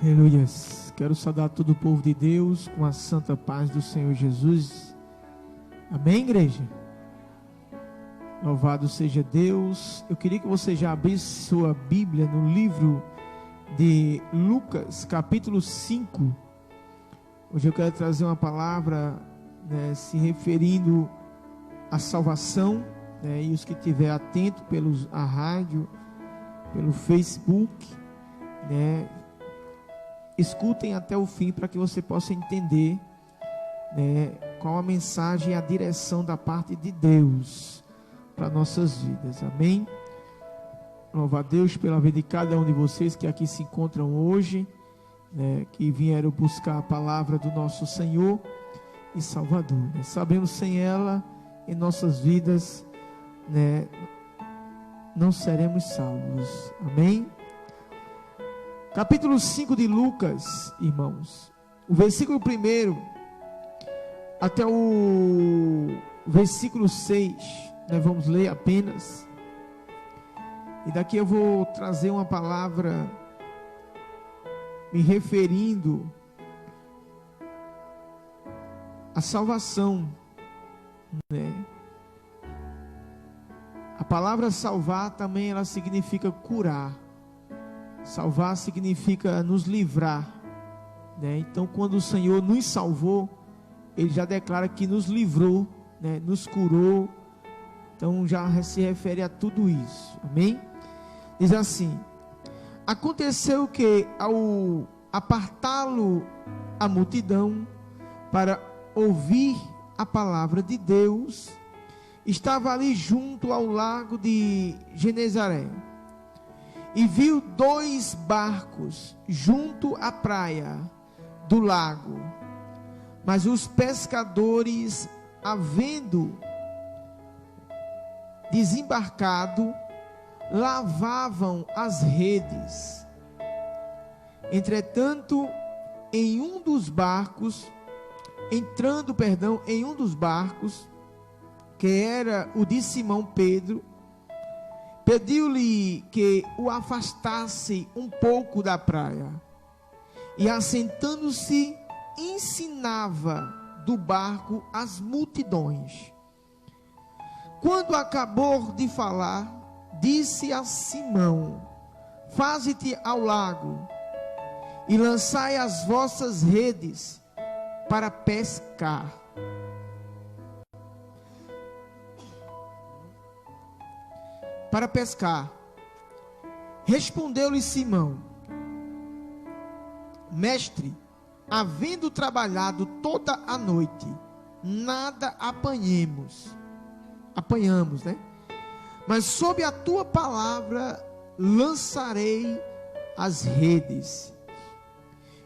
Aleluias. Quero saudar todo o povo de Deus com a santa paz do Senhor Jesus. Amém, igreja? Louvado seja Deus. Eu queria que você já abrisse sua Bíblia no livro de Lucas, capítulo 5. Hoje eu quero trazer uma palavra, se referindo à salvação, e os que estiver atento a rádio, pelo Facebook, escutem até o fim para que você possa entender, qual a mensagem e a direção da parte de Deus para nossas vidas. Amém? Louva a Deus pela vida de cada um de vocês que aqui se encontram hoje, que vieram buscar a palavra do nosso Senhor e Salvador. Sabemos, sem ela em nossas vidas, não seremos salvos. Amém? Capítulo 5 de Lucas, irmãos, o versículo 1 até o versículo 6, nós vamos ler apenas, e daqui eu vou trazer uma palavra me referindo à salvação, A palavra salvar também ela significa curar. Salvar significa nos livrar, Então, quando o Senhor nos salvou, Ele já declara que nos livrou, nos curou. Então, já se refere a tudo isso. Amém? Diz assim: aconteceu que, ao apartá-lo a multidão para ouvir a palavra de Deus, estava ali junto ao lago de Genezaré, e viu 2 barcos junto à praia do lago. Mas os pescadores, havendo desembarcado, lavavam as redes. Entretanto, em um dos barcos, que era o de Simão Pedro, pediu-lhe que o afastasse um pouco da praia, e assentando-se, ensinava do barco as multidões. Quando acabou de falar, disse a Simão: faze-te ao lago, e lançai as vossas redes para pescar. Respondeu-lhe Simão: mestre, havendo trabalhado toda a noite, nada apanhamos, mas sob a tua palavra lançarei as redes.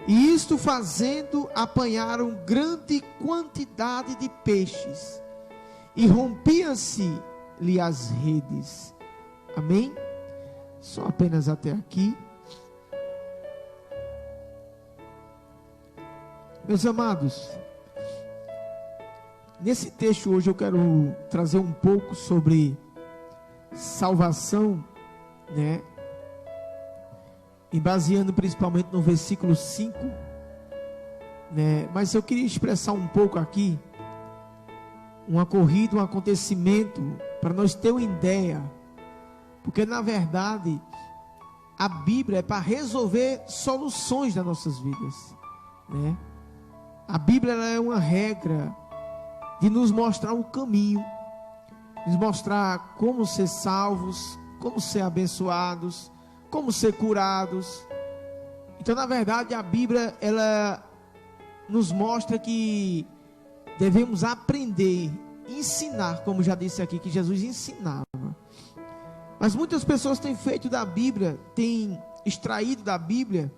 E isto fazendo, apanharam grande quantidade de peixes, e rompiam-se-lhe as redes. Amém? Só apenas até aqui. Meus amados, nesse texto hoje eu quero trazer um pouco sobre salvação, e baseando principalmente no versículo 5, mas eu queria expressar um pouco aqui um acontecimento, para nós termos uma ideia, porque na verdade a Bíblia é para resolver soluções das nossas vidas, A Bíblia ela é uma regra de nos mostrar o caminho, nos mostrar como ser salvos, como ser abençoados, como ser curados. Então, na verdade, a Bíblia ela nos mostra que devemos aprender, ensinar, como já disse aqui, que Jesus ensinava. Mas muitas pessoas têm feito da Bíblia, têm extraído da Bíblia,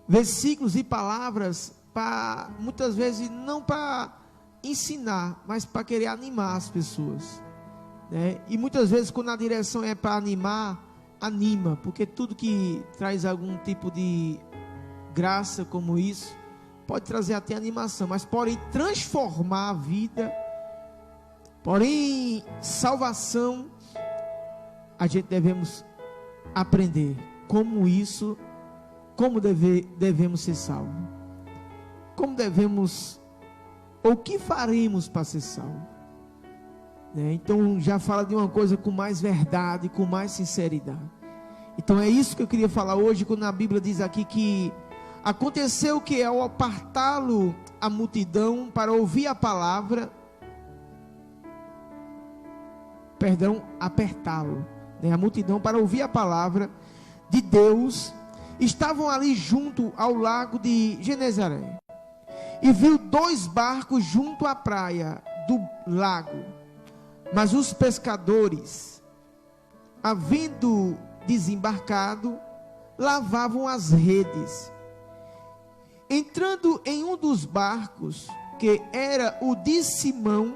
versículos e palavras, para muitas vezes não para ensinar, mas para querer animar as pessoas, E muitas vezes, quando a direção é para animar, anima, porque tudo que traz algum tipo de graça como isso pode trazer até animação, mas porém transformar a vida, porém salvação, a gente devemos aprender como isso como devemos ser salvos. Como devemos, ou o que faremos para ser salvos. Então já fala de uma coisa com mais verdade, com mais sinceridade. Então é isso que eu queria falar hoje, quando a Bíblia diz aqui que aconteceu que ao apartá-lo a multidão para ouvir a palavra, apertá-lo, a multidão para ouvir a palavra de Deus, estavam ali junto ao lago de Genezaré, e viu 2 barcos junto à praia do lago, mas os pescadores, havendo desembarcado, lavavam as redes. Entrando em um dos barcos, que era o de Simão,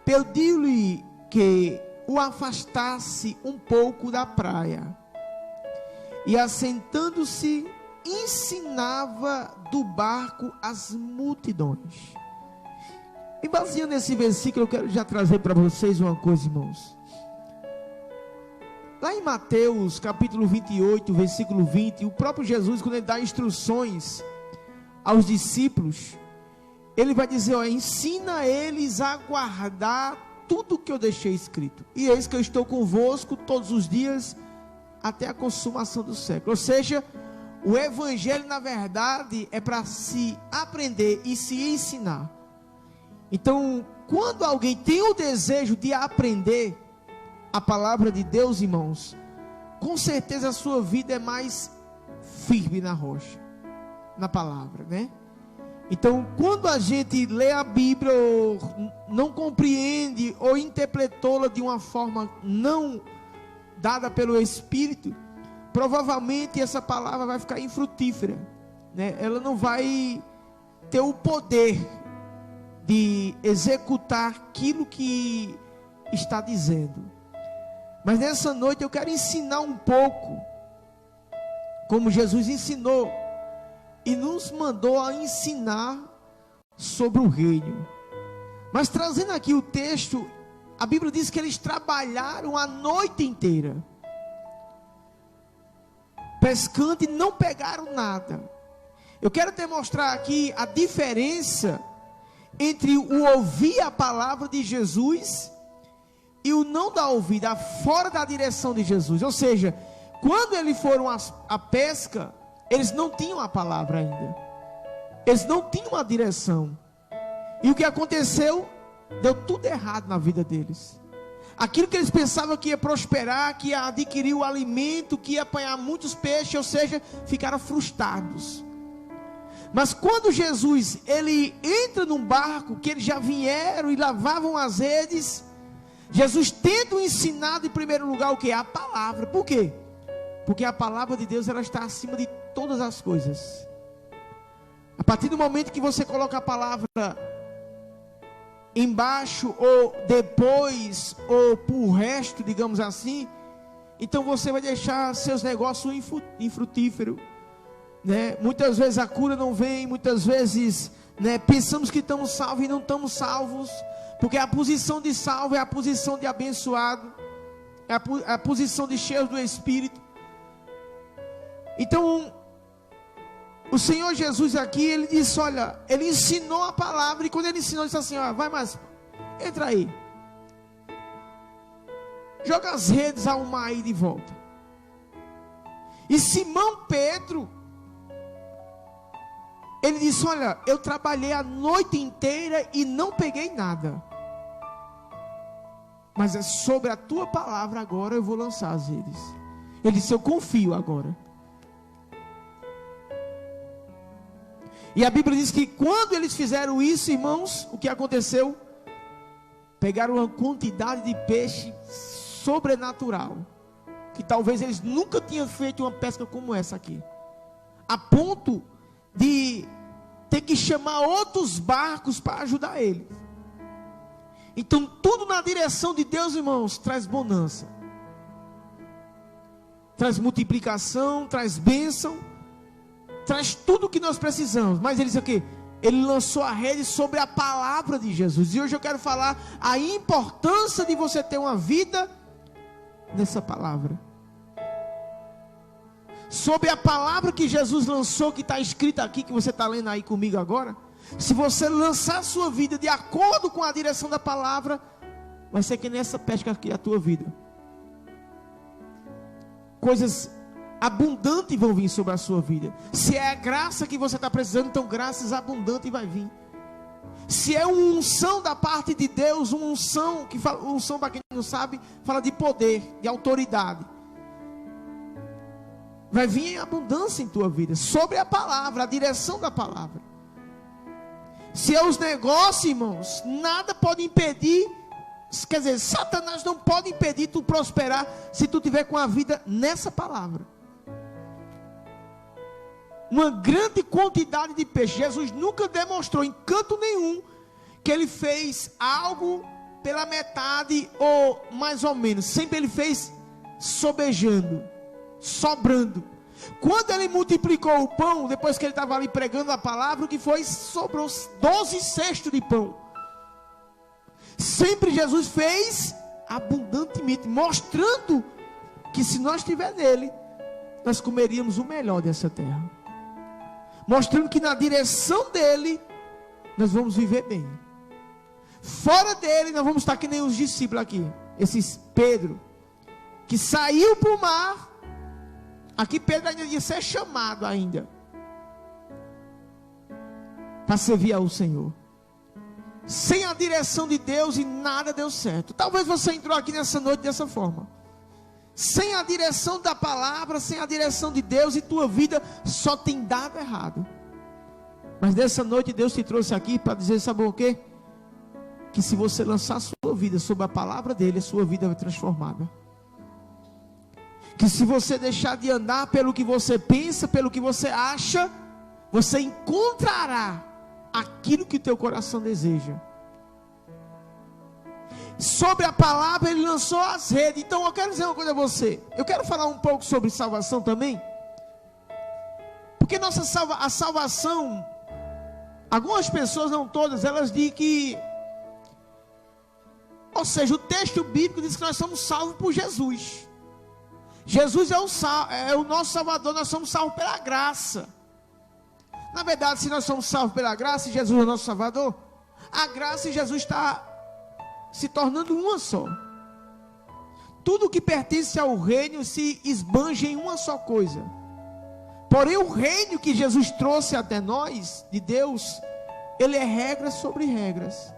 pediu-lhe que o afastasse um pouco da praia, e assentando-se, ensinava do barco as multidões. E baseando nesse versículo, eu quero já trazer para vocês uma coisa, irmãos. Lá em Mateus capítulo 28, versículo 20, o próprio Jesus, quando ele dá instruções aos discípulos, ele vai dizer, ensina eles a guardar tudo que eu deixei escrito, e eis que eu estou convosco todos os dias, até a consumação do século. Ou seja, o evangelho na verdade é para se aprender e se ensinar. Então, quando alguém tem o desejo de aprender a palavra de Deus, irmãos, com certeza a sua vida é mais firme na rocha, na palavra, Então, quando a gente lê a Bíblia, ou não compreende, ou interpretou-la de uma forma não dada pelo Espírito, provavelmente essa palavra vai ficar infrutífera, Ela não vai ter o poder de executar aquilo que está dizendo. Mas nessa noite eu quero ensinar um pouco, como Jesus ensinou, e nos mandou a ensinar sobre o reino. Mas trazendo aqui o texto, a Bíblia diz que eles trabalharam a noite inteira, pescando, e não pegaram nada. Eu quero demonstrar aqui a diferença entre o ouvir a palavra de Jesus e o não dar ouvida, fora da direção de Jesus. Ou seja, quando eles foram à pesca, eles não tinham a palavra ainda, eles não tinham a direção, e o que aconteceu? Deu tudo errado na vida deles. Aquilo que eles pensavam que ia prosperar, que ia adquirir o alimento, que ia apanhar muitos peixes, ou seja, ficaram frustrados. Mas quando Jesus, ele entra num barco, que eles já vieram e lavavam as redes, Jesus tendo ensinado em primeiro lugar o que? A palavra. Por quê? Porque a palavra de Deus, ela está acima de todas as coisas. A partir do momento que você coloca a palavra embaixo, ou depois, ou por resto, digamos assim, então você vai deixar seus negócios infrutíferos, Muitas vezes a cura não vem, muitas vezes, pensamos que estamos salvos e não estamos salvos, porque a posição de salvo é a posição de abençoado, é a posição de cheio do Espírito. Então, o Senhor Jesus aqui, ele disse, olha, ele ensinou a palavra, e quando ele ensinou, ele disse assim, vai mais, entra aí, joga as redes ao mar aí de volta. E Simão Pedro, ele disse, olha, eu trabalhei a noite inteira e não peguei nada, mas é sobre a tua palavra agora eu vou lançar as redes. Ele disse, eu confio agora. E a Bíblia diz que quando eles fizeram isso, irmãos, o que aconteceu? Pegaram uma quantidade de peixe sobrenatural, que talvez eles nunca tinham feito uma pesca como essa aqui, a ponto de ter que chamar outros barcos para ajudar eles. Então tudo na direção de Deus, irmãos, traz bonança, traz multiplicação, traz bênção, traz tudo o que nós precisamos. Mas ele disse o quê? Ele lançou a rede sobre a palavra de Jesus. E hoje eu quero falar a importância de você ter uma vida nessa palavra. sobre a palavra que Jesus lançou, que está escrita aqui, que você está lendo aí comigo agora, se você lançar a sua vida de acordo com a direção da palavra, vai ser que nessa pesca aqui a tua vida. Coisas abundantes vão vir sobre a sua vida. Se é a graça que você está precisando, então graças abundantes vai vir. Se é uma unção da parte de Deus, uma unção, que fala, unção para quem não sabe, fala de poder, de autoridade. Vai vir em abundância em tua vida, sobre a palavra, a direção da palavra. Se é os negócios, irmãos, nada pode impedir, quer dizer, Satanás não pode impedir tu prosperar, se tu tiver com a vida nessa palavra. Uma grande quantidade de peixe. Jesus nunca demonstrou em canto nenhum que ele fez algo pela metade ou mais ou menos. Sempre ele fez sobejando, sobrando. Quando ele multiplicou o pão, depois que ele estava ali pregando a palavra, o que foi? Sobrou 12 cestos de pão. Sempre Jesus fez abundantemente, mostrando que se nós estiver nele, nós comeríamos o melhor dessa terra. Mostrando que na direção dele, nós vamos viver bem. Fora dele, nós vamos estar que nem os discípulos aqui. Esses Pedro, que saiu para o mar. Aqui Pedro ainda ia ser chamado ainda. Para servir ao Senhor. Sem a direção de Deus e nada deu certo. Talvez você entrou aqui nessa noite dessa forma. Sem a direção da palavra, sem a direção de Deus, e tua vida só tem dado errado. Mas nessa noite Deus te trouxe aqui para dizer, sabe o quê? Que se você lançar a sua vida sobre a palavra dele, a sua vida vai transformada. Que se você deixar de andar pelo que você pensa, pelo que você acha, você encontrará aquilo que o teu coração deseja. Sobre a palavra ele lançou as redes. Então eu quero dizer uma coisa a você. Eu quero falar um pouco sobre salvação também. Porque a salvação, algumas pessoas, não todas, elas dizem que, ou seja, o texto bíblico diz que nós somos salvos por Jesus. Jesus é o nosso Salvador, nós somos salvos pela graça. Na verdade, se nós somos salvos pela graça e Jesus é o nosso Salvador, a graça e Jesus está se tornando uma só. Tudo que pertence ao reino se esbanja em uma só coisa. Porém o reino que Jesus trouxe até nós, de Deus, ele é regras sobre regras.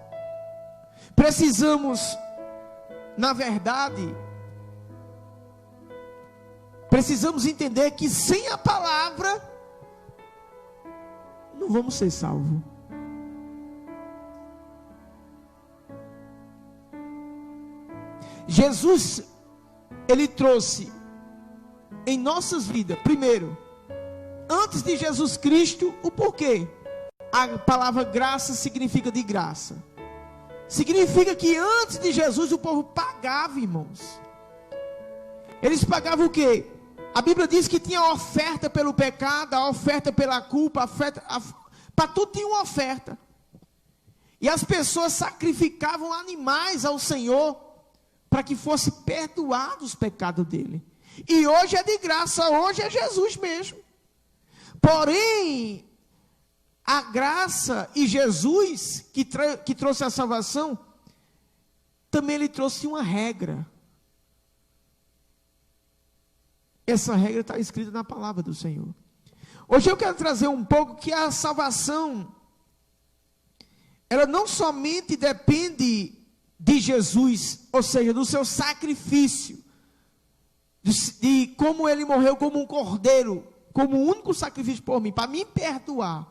Precisamos, na verdade, precisamos entender que sem a palavra não vamos ser salvos. Jesus, ele trouxe em nossas vidas, primeiro, antes de Jesus Cristo, o porquê. A palavra graça significa de graça. Significa que antes de Jesus o povo pagava, irmãos. Eles pagavam o quê? A Bíblia diz que tinha oferta pelo pecado, a oferta pela culpa, para tudo tinha uma oferta. E as pessoas sacrificavam animais ao Senhor para que fosse perdoado os pecados dele. E hoje é de graça, hoje é Jesus mesmo. Porém, a graça e Jesus, que trouxe a salvação, também ele trouxe uma regra. Essa regra está escrita na palavra do Senhor. Hoje eu quero trazer um pouco que a salvação, ela não somente depende de Jesus, ou seja, do seu sacrifício, de como ele morreu como um cordeiro, como o único sacrifício por mim, para me perdoar.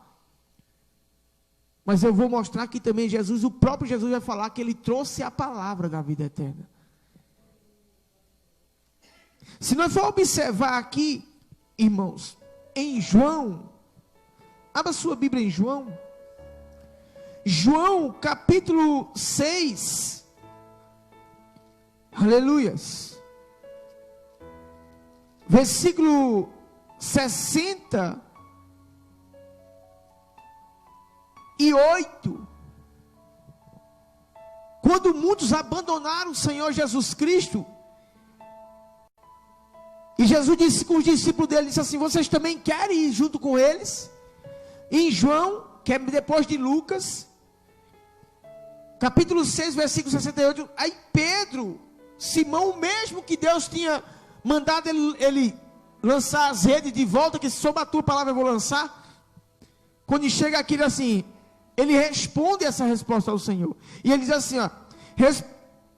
Mas eu vou mostrar que também Jesus, o próprio Jesus vai falar que ele trouxe a palavra da vida eterna. Se nós for observar aqui, irmãos, em João, abra sua Bíblia em João, João capítulo 6, aleluias, versículo 68, quando muitos abandonaram o Senhor Jesus Cristo, e Jesus disse com os discípulos dele, disse assim: vocês também querem ir junto com eles? Em João, que é depois de Lucas, capítulo 6, versículo 68, aí Pedro, Simão, o mesmo que Deus tinha mandado ele lançar as redes de volta, que sob a tua palavra eu vou lançar, quando chega aqui assim, ele responde essa resposta ao Senhor, e ele diz assim, ó,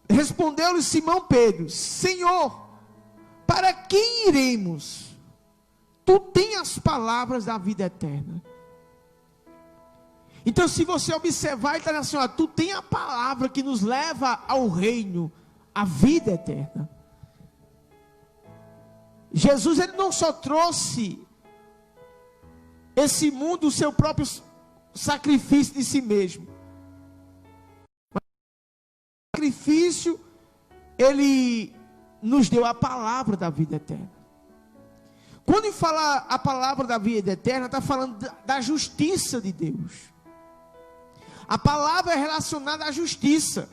respondeu-lhe Simão Pedro: Senhor, para quem iremos? Tu tens as palavras da vida eterna. Então, se você observar, ele está assim, ó, tu tens a palavra que nos leva ao reino, à vida eterna. Jesus, ele não só trouxe esse mundo, o seu próprio sacrifício de si mesmo, mas o sacrifício, ele nos deu a palavra da vida eterna. Quando fala a palavra da vida eterna, está falando da justiça de Deus. A palavra é relacionada à justiça.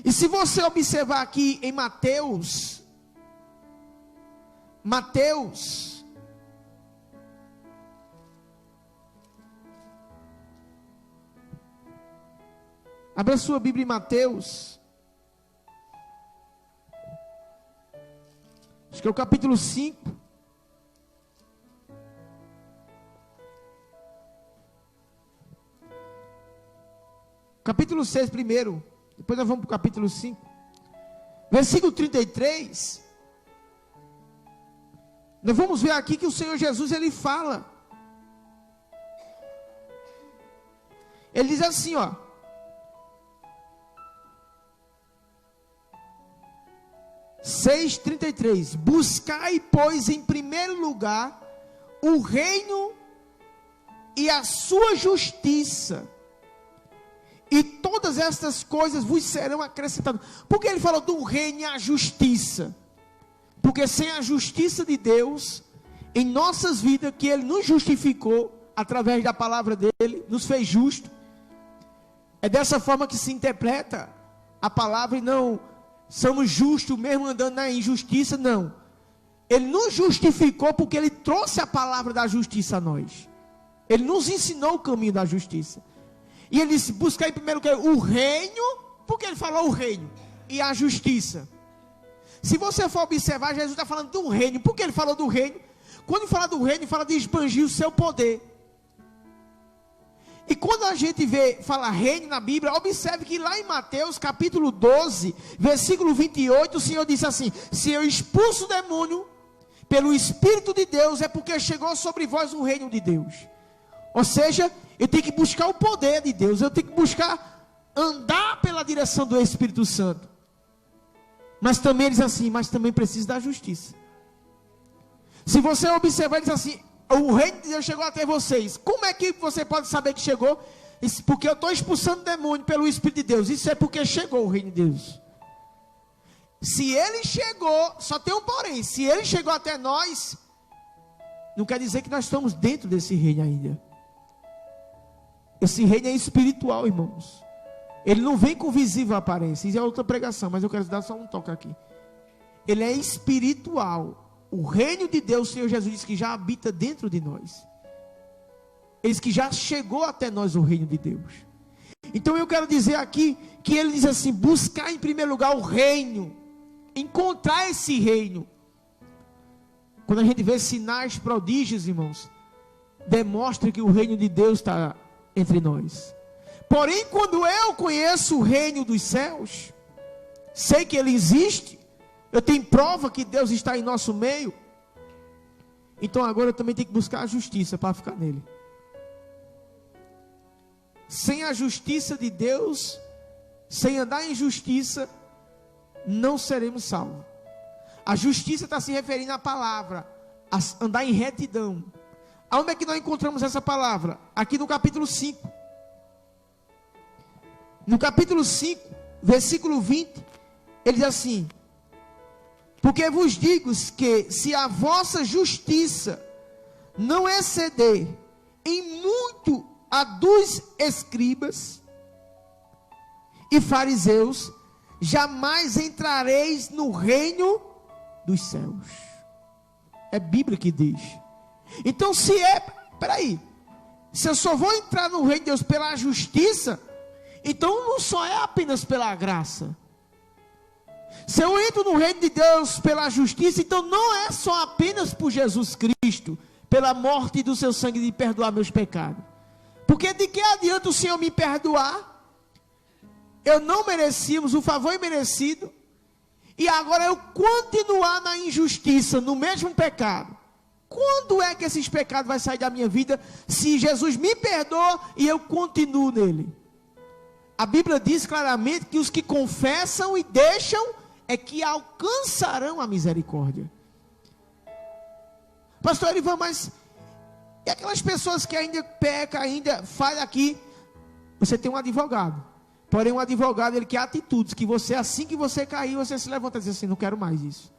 E se você observar aqui em Mateus, abra sua Bíblia em Mateus, acho que é o capítulo 5. Capítulo 6 primeiro, depois nós vamos para o capítulo 5. Versículo 33. Nós vamos ver aqui que o Senhor Jesus, ele fala. Ele diz assim, ó: Seis 33. Buscai, pois, em primeiro lugar o reino e a sua justiça, e todas estas coisas vos serão acrescentadas. Por que ele falou do reino e a justiça? Porque sem a justiça de Deus em nossas vidas, que ele nos justificou através da palavra dele, nos fez justo, é dessa forma que se interpreta a palavra, e não somos justos mesmo andando na injustiça, não. Ele nos justificou porque ele trouxe a palavra da justiça a nós. Ele nos ensinou o caminho da justiça. E ele disse: buscar em primeiro lugar o reino, porque ele falou o reino, e a justiça. Se você for observar, Jesus está falando do reino. Por que ele falou do reino? Quando ele fala do reino, ele fala de expandir o seu poder. E quando a gente fala reino na Bíblia, observe que lá em Mateus capítulo 12, versículo 28, o Senhor disse assim: se eu expulso o demônio pelo Espírito de Deus, é porque chegou sobre vós o reino de Deus. Ou seja, eu tenho que buscar o poder de Deus, eu tenho que buscar andar pela direção do Espírito Santo. Mas também ele diz assim, mas também precisa da justiça. Se você observar, ele diz assim: o reino de Deus chegou até vocês. Como é que você pode saber que chegou? Porque eu estou expulsando o demônio pelo Espírito de Deus. Isso é porque chegou o reino de Deus. Se ele chegou, só tem um porém: se ele chegou até nós, não quer dizer que nós estamos dentro desse reino ainda. Esse reino é espiritual, irmãos. Ele não vem com visível aparência. Isso é outra pregação, mas eu quero dar só um toque aqui. Ele é espiritual. O reino de Deus, o Senhor Jesus disse que já habita dentro de nós. Ele disse que já chegou até nós o reino de Deus. Então eu quero dizer aqui que ele diz assim: buscar em primeiro lugar o reino, encontrar esse reino. Quando a gente vê sinais, prodígios, irmãos, demonstra que o reino de Deus está entre nós. Porém, quando eu conheço o reino dos céus, sei que ele existe, eu tenho prova que Deus está em nosso meio, então agora eu também tenho que buscar a justiça para ficar nele. Sem a justiça de Deus, sem andar em justiça, não seremos salvos. A justiça está se referindo à palavra, a andar em retidão. Aonde é que nós encontramos essa palavra? Aqui no capítulo 5. No capítulo 5, versículo 20, ele diz assim: porque vos digo que se a vossa justiça não exceder em muito a dos escribas e fariseus, jamais entrareis no reino dos céus. É Bíblia que diz. Então se eu só vou entrar no reino de Deus pela justiça, então não só é apenas pela graça. Se eu entro no reino de Deus pela justiça, então não é só apenas por Jesus Cristo, pela morte do seu sangue de perdoar meus pecados. Porque de que adianta o Senhor me perdoar? Eu não merecíamos, o favor imerecido, e agora eu continuar na injustiça, no mesmo pecado. Quando é que esses pecados vão sair da minha vida, se Jesus me perdoa e eu continuo nele? A Bíblia diz claramente que os que confessam e deixam é que alcançarão a misericórdia. Pastor Ivan, mas e aquelas pessoas que ainda pecam, ainda falham aqui? Você tem um advogado. Porém, um advogado, ele quer atitudes, que você, assim que você cair, você se levanta e diz assim, não quero mais isso.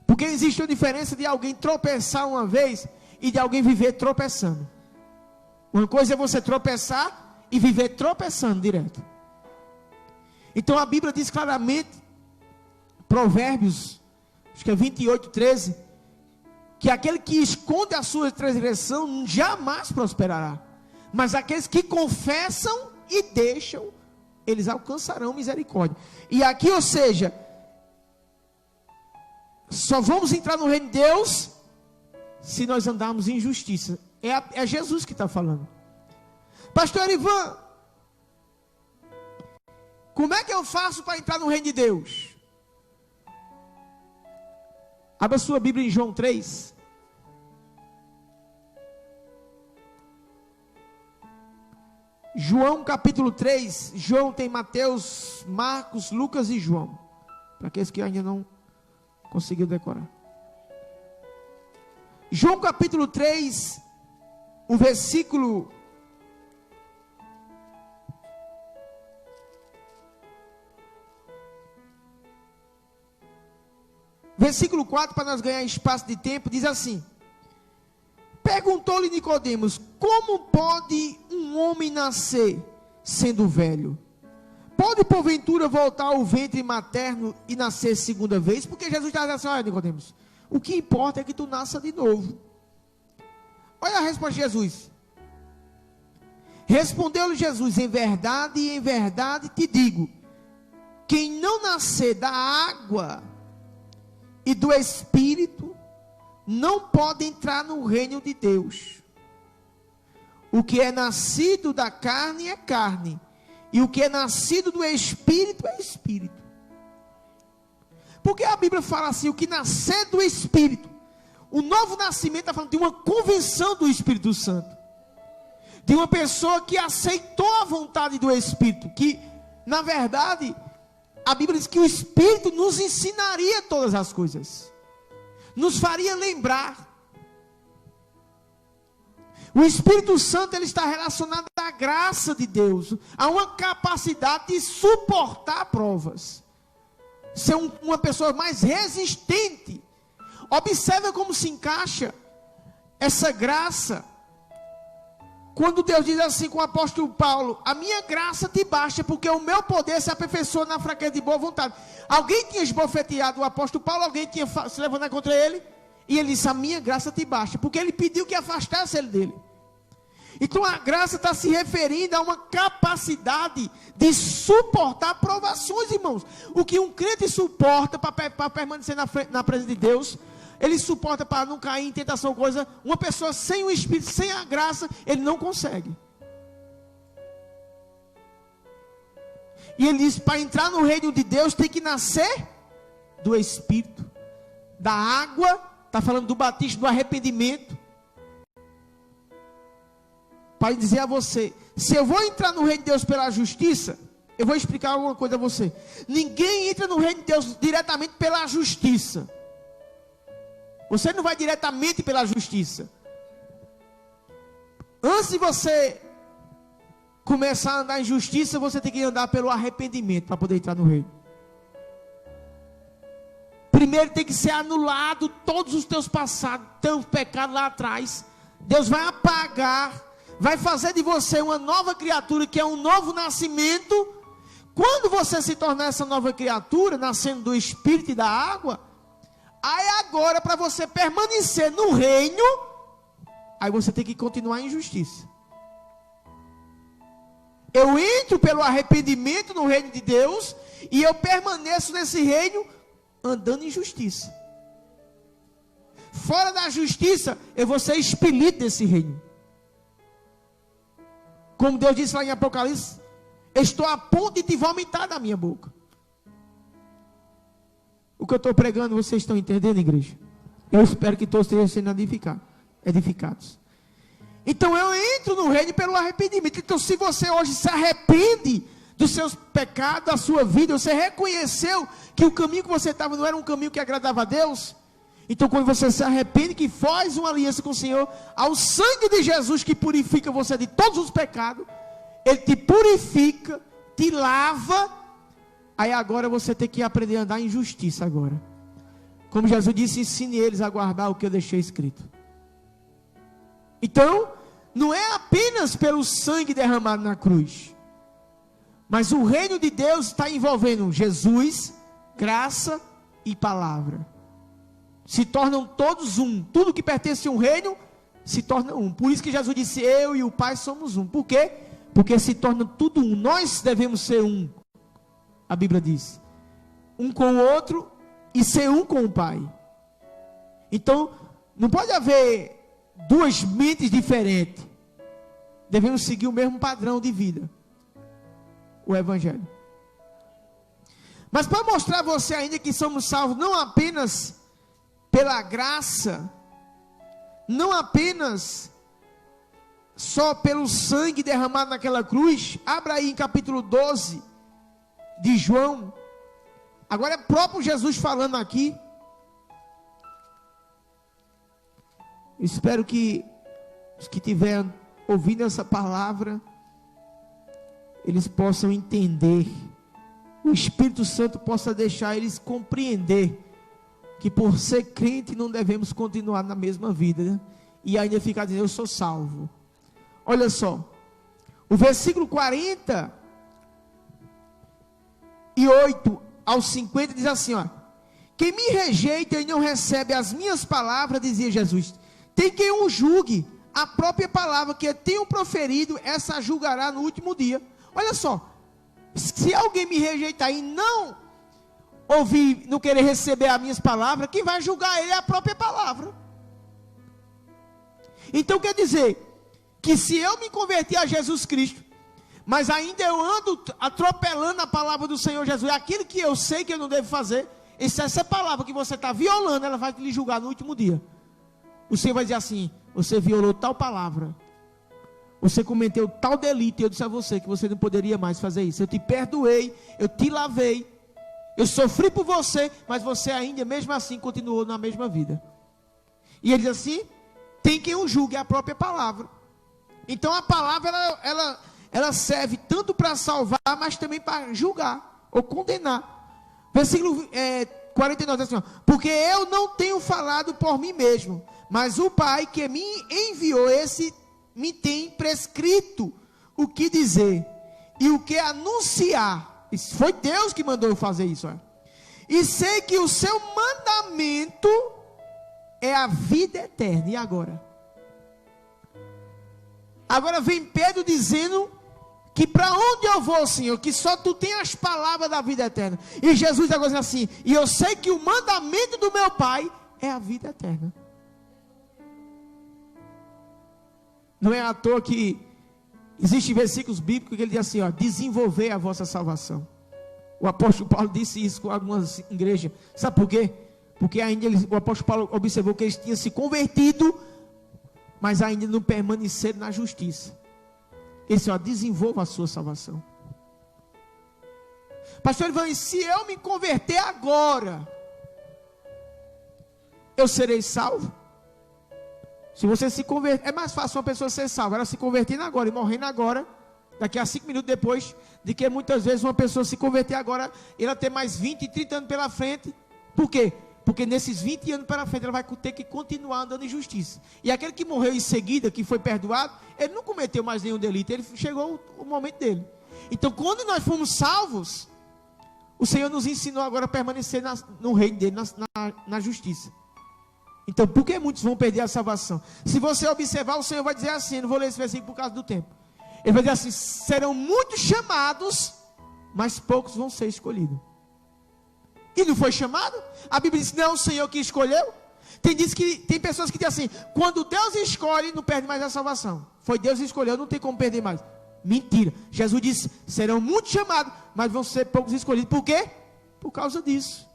Porque existe uma diferença de alguém tropeçar uma vez e de alguém viver tropeçando. Uma coisa é você tropeçar e viver tropeçando direto. Então a Bíblia diz claramente, Provérbios, acho que é 28:13, que aquele que esconde a sua transgressão jamais prosperará. Mas aqueles que confessam e deixam, eles alcançarão misericórdia. E aqui, ou seja, só vamos entrar no reino de Deus se nós andarmos em justiça. É Jesus que está falando. Pastor Ivan, como é que eu faço para entrar no reino de Deus? Abra sua Bíblia em João 3. João capítulo 3. João tem Mateus, Marcos, Lucas e João. Para aqueles que ainda não conseguiu decorar. João capítulo 3, o versículo 4, para nós ganhar espaço de tempo, diz assim: perguntou-lhe Nicodemos, como pode um homem nascer sendo velho? Pode porventura voltar ao ventre materno e nascer segunda vez? Porque Jesus está dizendo assim: olha, Nicodemos, o que importa é que tu nasça de novo. Olha a resposta de Jesus. Respondeu-lhe Jesus: em verdade te digo, quem não nascer da água e do Espírito, não pode entrar no reino de Deus. O que é nascido da carne é carne, e o que é nascido do Espírito é Espírito. Porque a Bíblia fala assim, o que nascer do Espírito, o novo nascimento está falando de uma convenção do Espírito Santo, de uma pessoa que aceitou a vontade do Espírito, que na verdade a Bíblia diz que o Espírito nos ensinaria todas as coisas, nos faria lembrar. O Espírito Santo, ele está relacionado à graça de Deus, a uma capacidade de suportar provas, ser uma pessoa mais resistente. Observe como se encaixa essa graça, quando Deus diz assim com o apóstolo Paulo: a minha graça te basta, porque o meu poder se aperfeiçoa na fraqueza de boa vontade. Alguém tinha esbofeteado o apóstolo Paulo, alguém tinha se levantado contra ele, e ele disse: a minha graça te basta, porque ele pediu que afastasse ele dele. Então a graça está se referindo a uma capacidade de suportar provações, irmãos. O que um crente suporta para permanecer na presença de Deus, ele suporta para não cair em tentação, coisa. Uma pessoa sem o Espírito, sem a graça, ele não consegue. E ele diz: para entrar no reino de Deus tem que nascer do Espírito, da água. Está falando do batismo, do arrependimento. Para dizer a você, se eu vou entrar no reino de Deus pela justiça, eu vou explicar alguma coisa a você. Ninguém entra no reino de Deus diretamente pela justiça. Você não vai diretamente pela justiça. Antes de você começar a andar em justiça, você tem que andar pelo arrependimento para poder entrar no reino. Primeiro tem que ser anulado todos os teus passados, teus pecados lá atrás. Deus vai apagar, vai fazer de você uma nova criatura, que é um novo nascimento. Quando você se tornar essa nova criatura, nascendo do Espírito e da água, Aí agora, para você permanecer no reino, aí você tem que continuar em justiça. Eu entro pelo arrependimento no reino de Deus, e eu permaneço nesse reino andando em justiça. Fora da justiça, eu vou ser expelido desse reino. Como Deus disse lá em Apocalipse, estou a ponto de te vomitar da minha boca. O que eu estou pregando, vocês estão entendendo, igreja? Eu espero que todos estejam sendo edificados. Então eu entro no reino pelo arrependimento. Então se você hoje se arrepende dos seus pecados, da sua vida, você reconheceu que o caminho que você estava não era um caminho que agradava a Deus, então quando você se arrepende, que faz uma aliança com o Senhor, ao sangue de Jesus que purifica você de todos os pecados, Ele te purifica, te lava, aí agora você tem que aprender a andar em justiça agora. Como Jesus disse, ensine eles a guardar o que eu deixei escrito. Então, não é apenas pelo sangue derramado na cruz, mas o reino de Deus está envolvendo Jesus, graça e palavra. Se tornam todos um. Tudo que pertence a um reino se torna um. Por isso que Jesus disse, eu e o Pai somos um. Por quê? Porque se torna tudo um. Nós devemos ser um. A Bíblia diz. Um com o outro e ser um com o Pai. Então, não pode haver duas mentes diferentes. Devemos seguir o mesmo padrão de vida. O Evangelho. Mas para mostrar a você ainda que somos salvos não apenas pela graça, não apenas só pelo sangue derramado naquela cruz, abra aí em capítulo 12 de João. Agora é próprio Jesus falando aqui. Espero que os que estiverem ouvindo essa palavra, eles possam entender, o Espírito Santo possa deixar eles compreender que por ser crente não devemos continuar na mesma vida, né? E ainda ficar dizendo, eu sou salvo. Olha só, o versículo 48 ao 50 diz assim, ó: quem me rejeita e não recebe as minhas palavras, dizia Jesus, tem quem o julgue, a própria palavra que eu tenho proferido, essa julgará no último dia. Olha só, se alguém me rejeitar e não ouvir, não querer receber as minhas palavras, quem vai julgar ele é a própria palavra. Então quer dizer, que se eu me converter a Jesus Cristo, mas ainda eu ando atropelando a palavra do Senhor Jesus, aquilo que eu sei que eu não devo fazer, essa palavra que você está violando, ela vai lhe julgar no último dia. O Senhor vai dizer assim, você violou tal palavra, você cometeu tal delito, e eu disse a você que você não poderia mais fazer isso, eu te perdoei, eu te lavei, eu sofri por você, mas você ainda, mesmo assim, continuou na mesma vida. E ele diz assim, tem quem o julgue, é a própria palavra. Então a palavra, ela serve tanto para salvar, mas também para julgar, ou condenar. Versículo 49 diz assim, ó, porque eu não tenho falado por mim mesmo, mas o Pai que me enviou, esse me tem prescrito o que dizer, e o que anunciar. Foi Deus que mandou eu fazer isso. E sei que o seu mandamento é a vida eterna. E agora? Agora vem Pedro dizendo que para onde eu vou, Senhor? Que só tu tem as palavras da vida eterna. E Jesus agora diz assim, e eu sei que o mandamento do meu Pai é a vida eterna. Não é à toa que existem versículos bíblicos que ele diz assim, ó, desenvolver a vossa salvação. O apóstolo Paulo disse isso com algumas igrejas. Sabe por quê? Porque ainda o apóstolo Paulo observou que eles tinham se convertido, mas ainda não permaneceram na justiça. Ele disse, ó, desenvolva a sua salvação. Pastor Ivan, se eu me converter agora, eu serei salvo? Se você se converter, é mais fácil uma pessoa ser salva, ela se convertendo agora e morrendo agora, daqui a 5 minutos depois, de que muitas vezes uma pessoa se converter agora, ela ter mais 20, 30 anos pela frente. Por quê? Porque nesses 20 anos pela frente, ela vai ter que continuar andando em justiça. E aquele que morreu em seguida, que foi perdoado, ele não cometeu mais nenhum delito, ele chegou o momento dele. Então quando nós fomos salvos, o Senhor nos ensinou agora a permanecer no reino dele, na justiça. Então, por que muitos vão perder a salvação? Se você observar, o Senhor vai dizer assim, eu não vou ler esse versículo por causa do tempo. Ele vai dizer assim, serão muitos chamados, mas poucos vão ser escolhidos. E não foi chamado? A Bíblia diz, não, o Senhor que escolheu. Tem pessoas que dizem assim, quando Deus escolhe, não perde mais a salvação. Foi Deus que escolheu, não tem como perder mais. Mentira. Jesus disse, serão muitos chamados, mas vão ser poucos escolhidos. Por quê? Por causa disso.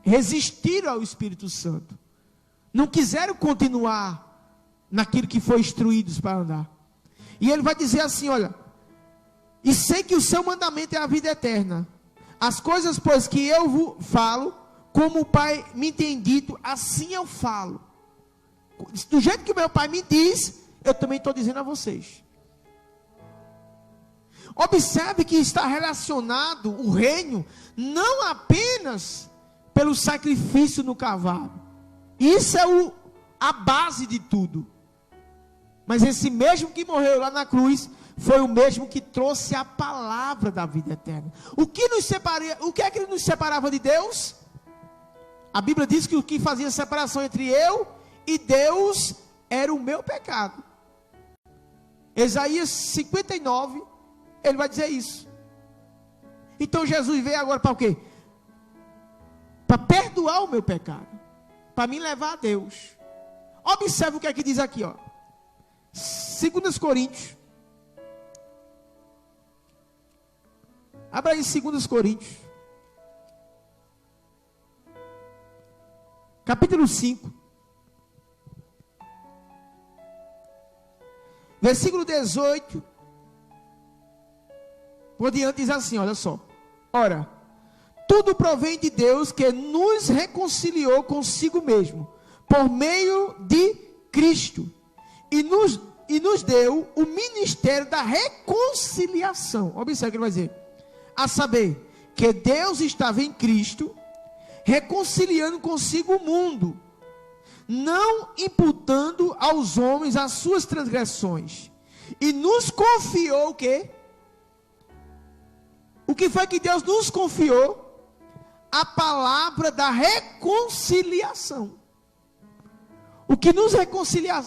Resistiram ao Espírito Santo. Não quiseram continuar naquilo que foi instruídos para andar. E ele vai dizer assim, olha, e sei que o seu mandamento é a vida eterna. As coisas, pois, que eu vos falo, como o Pai me tem dito, assim eu falo. Do jeito que o meu Pai me diz, eu também estou dizendo a vocês. Observe que está relacionado o reino, não apenas pelo sacrifício no cavalo. Isso é a base de tudo. Mas esse mesmo que morreu lá na cruz, foi o mesmo que trouxe a palavra da vida eterna. O que é que nos separava de Deus? A Bíblia diz que o que fazia separação entre eu e Deus era o meu pecado. Isaías 59, ele vai dizer isso. Então Jesus veio agora para o quê? Para perdoar o meu pecado, para me levar a Deus. Observe o que é que diz aqui, ó. 2 Coríntios. Abra aí 2 Coríntios. Capítulo 5. Versículo 18. Por diante diz assim, olha só. Ora, tudo provém de Deus que nos reconciliou consigo mesmo, por meio de Cristo, e nos deu o ministério da reconciliação. Observe o que ele vai dizer. A saber, que Deus estava em Cristo, reconciliando consigo o mundo, não imputando aos homens as suas transgressões, e nos confiou o quê? O que foi que Deus nos confiou? A palavra da reconciliação. O que nos reconcilia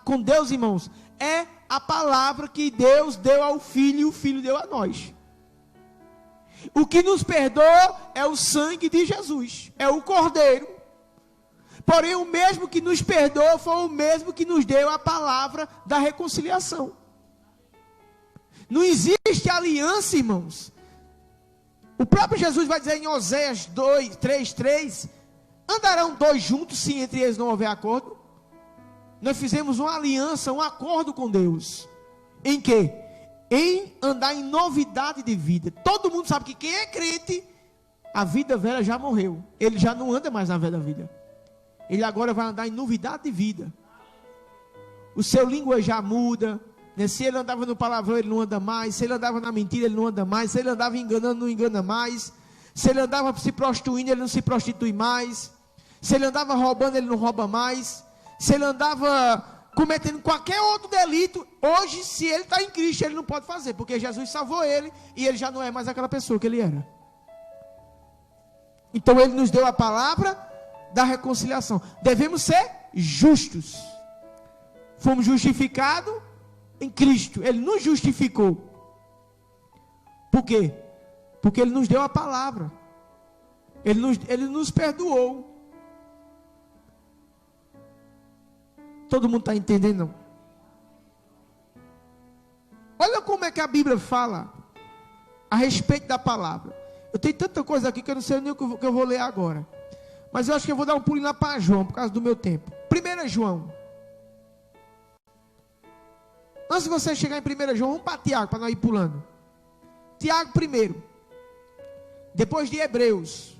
com Deus, irmãos, é a palavra que Deus deu ao Filho e o Filho deu a nós. O que nos perdoa é o sangue de Jesus, é o Cordeiro. Porém, o mesmo que nos perdoou foi o mesmo que nos deu a palavra da reconciliação. Não existe aliança, irmãos. O próprio Jesus vai dizer em Oséias 3:3, andarão dois juntos se entre eles não houver acordo? Nós fizemos uma aliança, um acordo com Deus. Em quê? Em andar em novidade de vida. Todo mundo sabe que quem é crente, a vida velha já morreu. Ele já não anda mais na velha vida. Ele agora vai andar em novidade de vida. O seu língua já muda. Se ele andava no palavrão, ele não anda mais. Se ele andava na mentira, ele não anda mais. Se ele andava enganando, não engana mais. Se ele andava se prostituindo, ele não se prostitui mais. Se ele andava roubando, ele não rouba mais. Se ele andava cometendo qualquer outro delito, hoje, se ele está em Cristo, ele não pode fazer, porque Jesus salvou ele, e ele já não é mais aquela pessoa que ele era. Então ele nos deu a palavra da reconciliação. Devemos ser justos. Fomos justificados em Cristo. Ele nos justificou. Por quê? Porque ele nos deu a palavra. Ele nos perdoou. Todo mundo está entendendo, não? Olha como é que a Bíblia fala a respeito da palavra. Eu tenho tanta coisa aqui que eu não sei nem o que eu vou ler agora. Mas eu acho que eu vou dar um pulinho lá para João, por causa do meu tempo. 1 João. Antes de você chegar em 1 João, vamos para Tiago, para nós ir pulando. Tiago primeiro. Depois de Hebreus.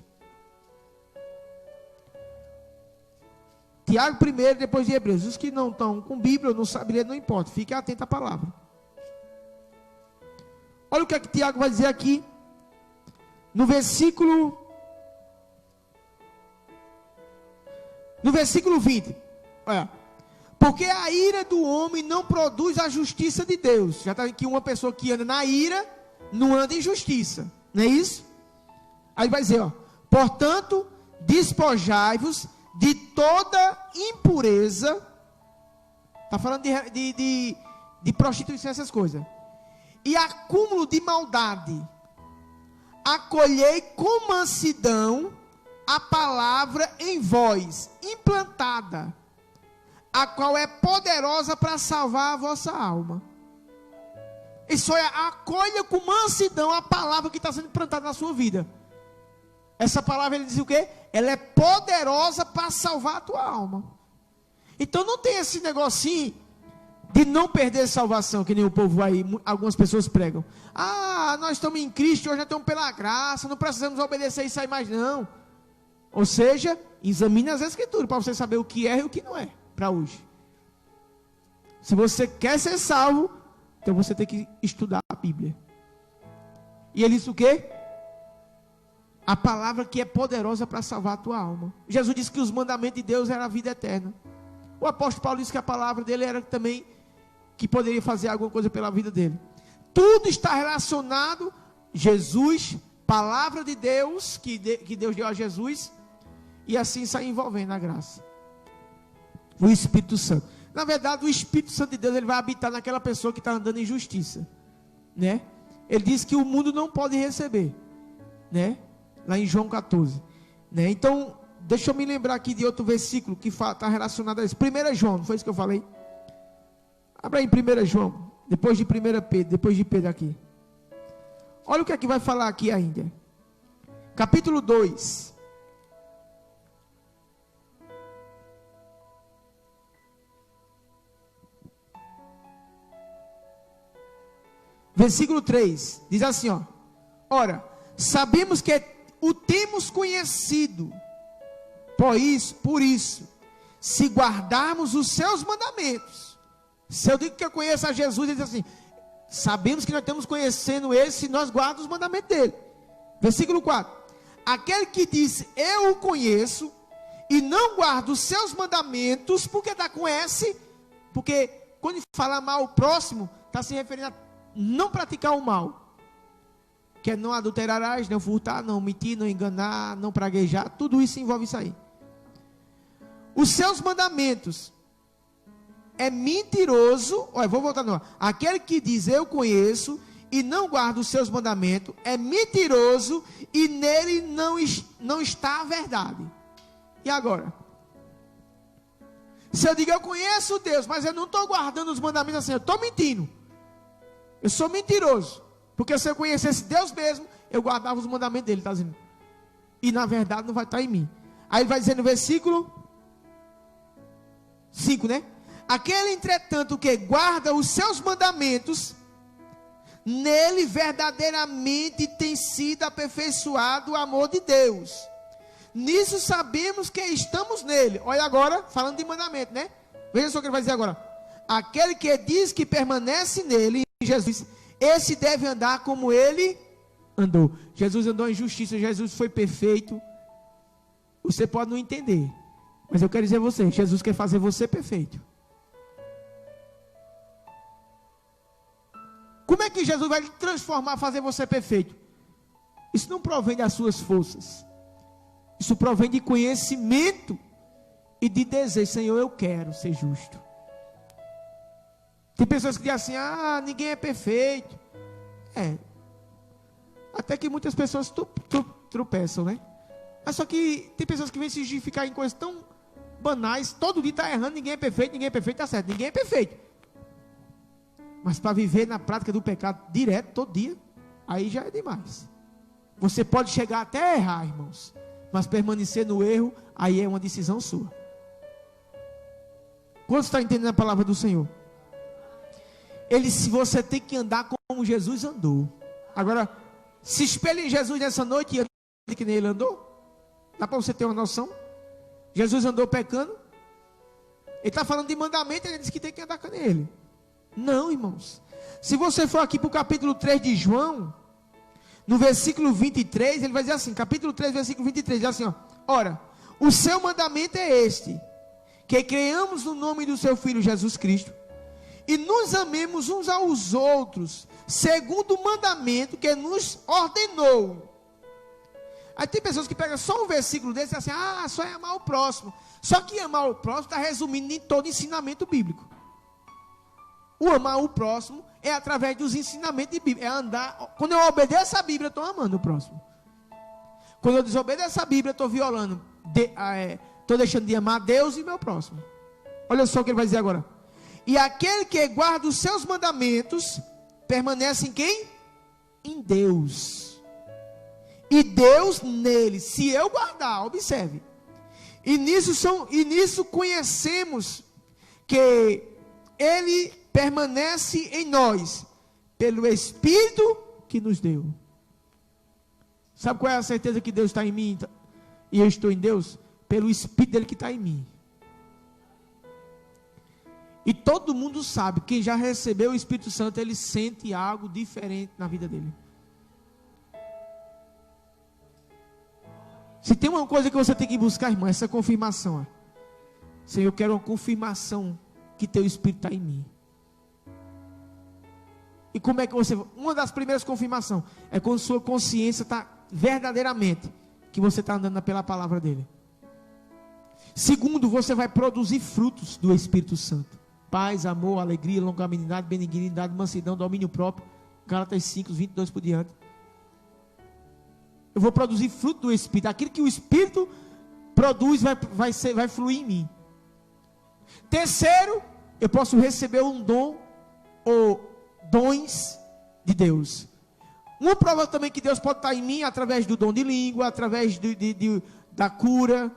Tiago primeiro, depois de Hebreus. Os que não estão com Bíblia, não sabem ler, não importa. Fique atento à palavra. Olha o que é que Tiago vai dizer aqui. No versículo 20. Olha. Porque a ira do homem não produz a justiça de Deus. Já está aqui uma pessoa que anda na ira, não anda em justiça. Não é isso? Aí vai dizer, ó, portanto, despojai-vos de toda impureza. Está falando de prostituição, essas coisas. E acúmulo de maldade. Acolhei com mansidão a palavra em vós, implantada, a qual é poderosa para salvar a vossa alma. Isso é, acolha com mansidão a palavra que está sendo implantada na sua vida. Essa palavra, ele diz o quê? Ela é poderosa para salvar a tua alma. Então não tem esse negocinho de não perder salvação, que nem o povo aí, algumas pessoas pregam. Ah, nós estamos em Cristo, hoje nós estamos pela graça, não precisamos obedecer isso aí mais não. Ou seja, examine as Escrituras para você saber o que é e o que não é para hoje. Se você quer ser salvo, então você tem que estudar a Bíblia. E ele disse o quê? A palavra que é poderosa para salvar a tua alma. Jesus disse que os mandamentos de Deus eram a vida eterna. O apóstolo Paulo disse que a palavra dele era também que poderia fazer alguma coisa pela vida dele. Tudo está relacionado, Jesus, palavra de Deus, que Deus deu a Jesus, e assim sai envolvendo a graça. O Espírito Santo. Na verdade, o Espírito Santo de Deus, ele vai habitar naquela pessoa que está andando em justiça, né? Ele diz que o mundo não pode receber, né? Lá em João 14, né? Então, deixa eu me lembrar aqui de outro versículo que está relacionado a isso. 1 João, não foi isso que eu falei? Abra aí 1 João, depois de 1 Pedro, depois de Pedro aqui. Olha o que é que vai falar aqui ainda. Capítulo 2. Versículo 3, diz assim, ó. Ora, sabemos que o temos conhecido, por isso, se guardarmos os seus mandamentos. Se eu digo que eu conheço a Jesus, ele diz assim, sabemos que nós estamos conhecendo ele, se nós guardamos os mandamentos dele. Versículo 4, aquele que diz, eu o conheço, e não guarda os seus mandamentos, porque está com S, porque quando fala mal o próximo, está se referindo a não praticar o mal, que é não adulterarás, não furtar, não mentir, não enganar, não praguejar, tudo isso envolve isso aí. Os seus mandamentos é mentiroso, olha, vou voltar no aquele que diz eu conheço e não guarda os seus mandamentos, é mentiroso e nele não está a verdade. E agora? Se eu digo eu conheço Deus, mas eu não estou guardando os mandamentos assim, eu estou mentindo. Eu sou mentiroso, porque se eu conhecesse Deus mesmo, eu guardava os mandamentos dele, está dizendo. E na verdade não vai estar em mim. Aí ele vai dizer no versículo 5, né? Aquele, entretanto, que guarda os seus mandamentos, nele verdadeiramente tem sido aperfeiçoado o amor de Deus. Nisso sabemos que estamos nele. Olha agora, falando de mandamento, né? Veja só o que ele vai dizer agora. Aquele que diz que permanece nele, Jesus, esse deve andar como ele andou. Jesus andou em justiça, Jesus foi perfeito. Você pode não entender, mas eu quero dizer a você, Jesus quer fazer você perfeito. Como é que Jesus vai lhe transformar, fazer você perfeito? Isso não provém das suas forças. Isso provém de conhecimento e de desejo. Senhor, eu quero ser justo. Tem pessoas que dizem assim, ninguém é perfeito. Até que muitas pessoas tropeçam, né? Mas só que tem pessoas que vêm se justificar em coisas tão banais. Todo dia está errando, ninguém é perfeito, está certo. Ninguém é perfeito. Mas para viver na prática do pecado direto, todo dia, aí já é demais. Você pode chegar até a errar, irmãos, mas permanecer no erro, aí é uma decisão sua. Quantos estão entendendo a palavra do Senhor? Se você tem que andar como Jesus andou. Agora, se espelhe em Jesus nessa noite e ande que nem ele andou. Dá para você ter uma noção? Jesus andou pecando. Ele está falando de mandamento, ele diz que tem que andar com ele. Não, irmãos. Se você for aqui para o capítulo 3 de João, no versículo 23, ele vai dizer assim, capítulo 3, versículo 23, diz assim, ó, ora, o seu mandamento é este, que creiamos no nome do seu Filho Jesus Cristo, e nos amemos uns aos outros, segundo o mandamento que nos ordenou. Aí tem pessoas que pegam só um versículo desse e dizem assim, só é amar o próximo. Só que amar o próximo está resumindo em todo ensinamento bíblico. O amar o próximo é através dos ensinamentos bíblicos. É andar. Quando eu obedeço a Bíblia, eu estou amando o próximo. Quando eu desobedeço a Bíblia, eu estou violando. Estou deixando de amar Deus e meu próximo. Olha só o que ele vai dizer agora. E aquele que guarda os seus mandamentos, permanece em quem? Em Deus. E Deus nele. Se eu guardar, observe. E nisso conhecemos que Ele permanece em nós, pelo Espírito que nos deu. Sabe qual é a certeza que Deus está em mim e eu estou em Deus? Pelo Espírito dele que está em mim. E todo mundo sabe, quem já recebeu o Espírito Santo, ele sente algo diferente na vida dele. Se tem uma coisa que você tem que buscar, irmão, essa confirmação. Senhor, eu quero uma confirmação que teu Espírito está em mim. E como é que você... Uma das primeiras confirmações é quando sua consciência está verdadeiramente que você está andando pela palavra dele. Segundo, você vai produzir frutos do Espírito Santo. Paz, amor, alegria, longanimidade, benignidade, mansidão, domínio próprio. Gálatas 5, 22 por diante. Eu vou produzir fruto do Espírito. Aquilo que o Espírito produz vai fluir em mim. Terceiro, eu posso receber um dom ou dons de Deus. Uma prova também que Deus pode estar em mim através do dom de língua, através da cura,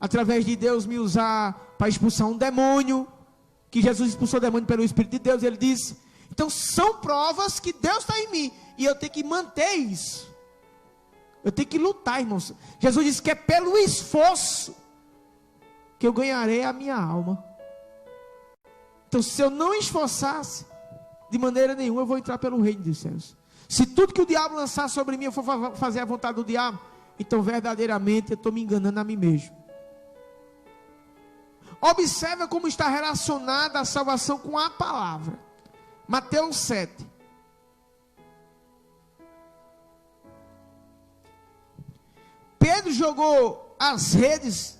através de Deus me usar para expulsar um demônio, que Jesus expulsou o demônio pelo Espírito de Deus, ele disse. Então são provas que Deus está em mim, e eu tenho que manter isso. Eu tenho que lutar, irmãos. Jesus disse que é pelo esforço que eu ganharei a minha alma. Então se eu não esforçasse, de maneira nenhuma eu vou entrar pelo reino dos céus. Se tudo que o diabo lançar sobre mim eu for fazer a vontade do diabo, então verdadeiramente eu estou me enganando a mim mesmo. Observa como está relacionada a salvação com a palavra. Mateus 7. Pedro jogou as redes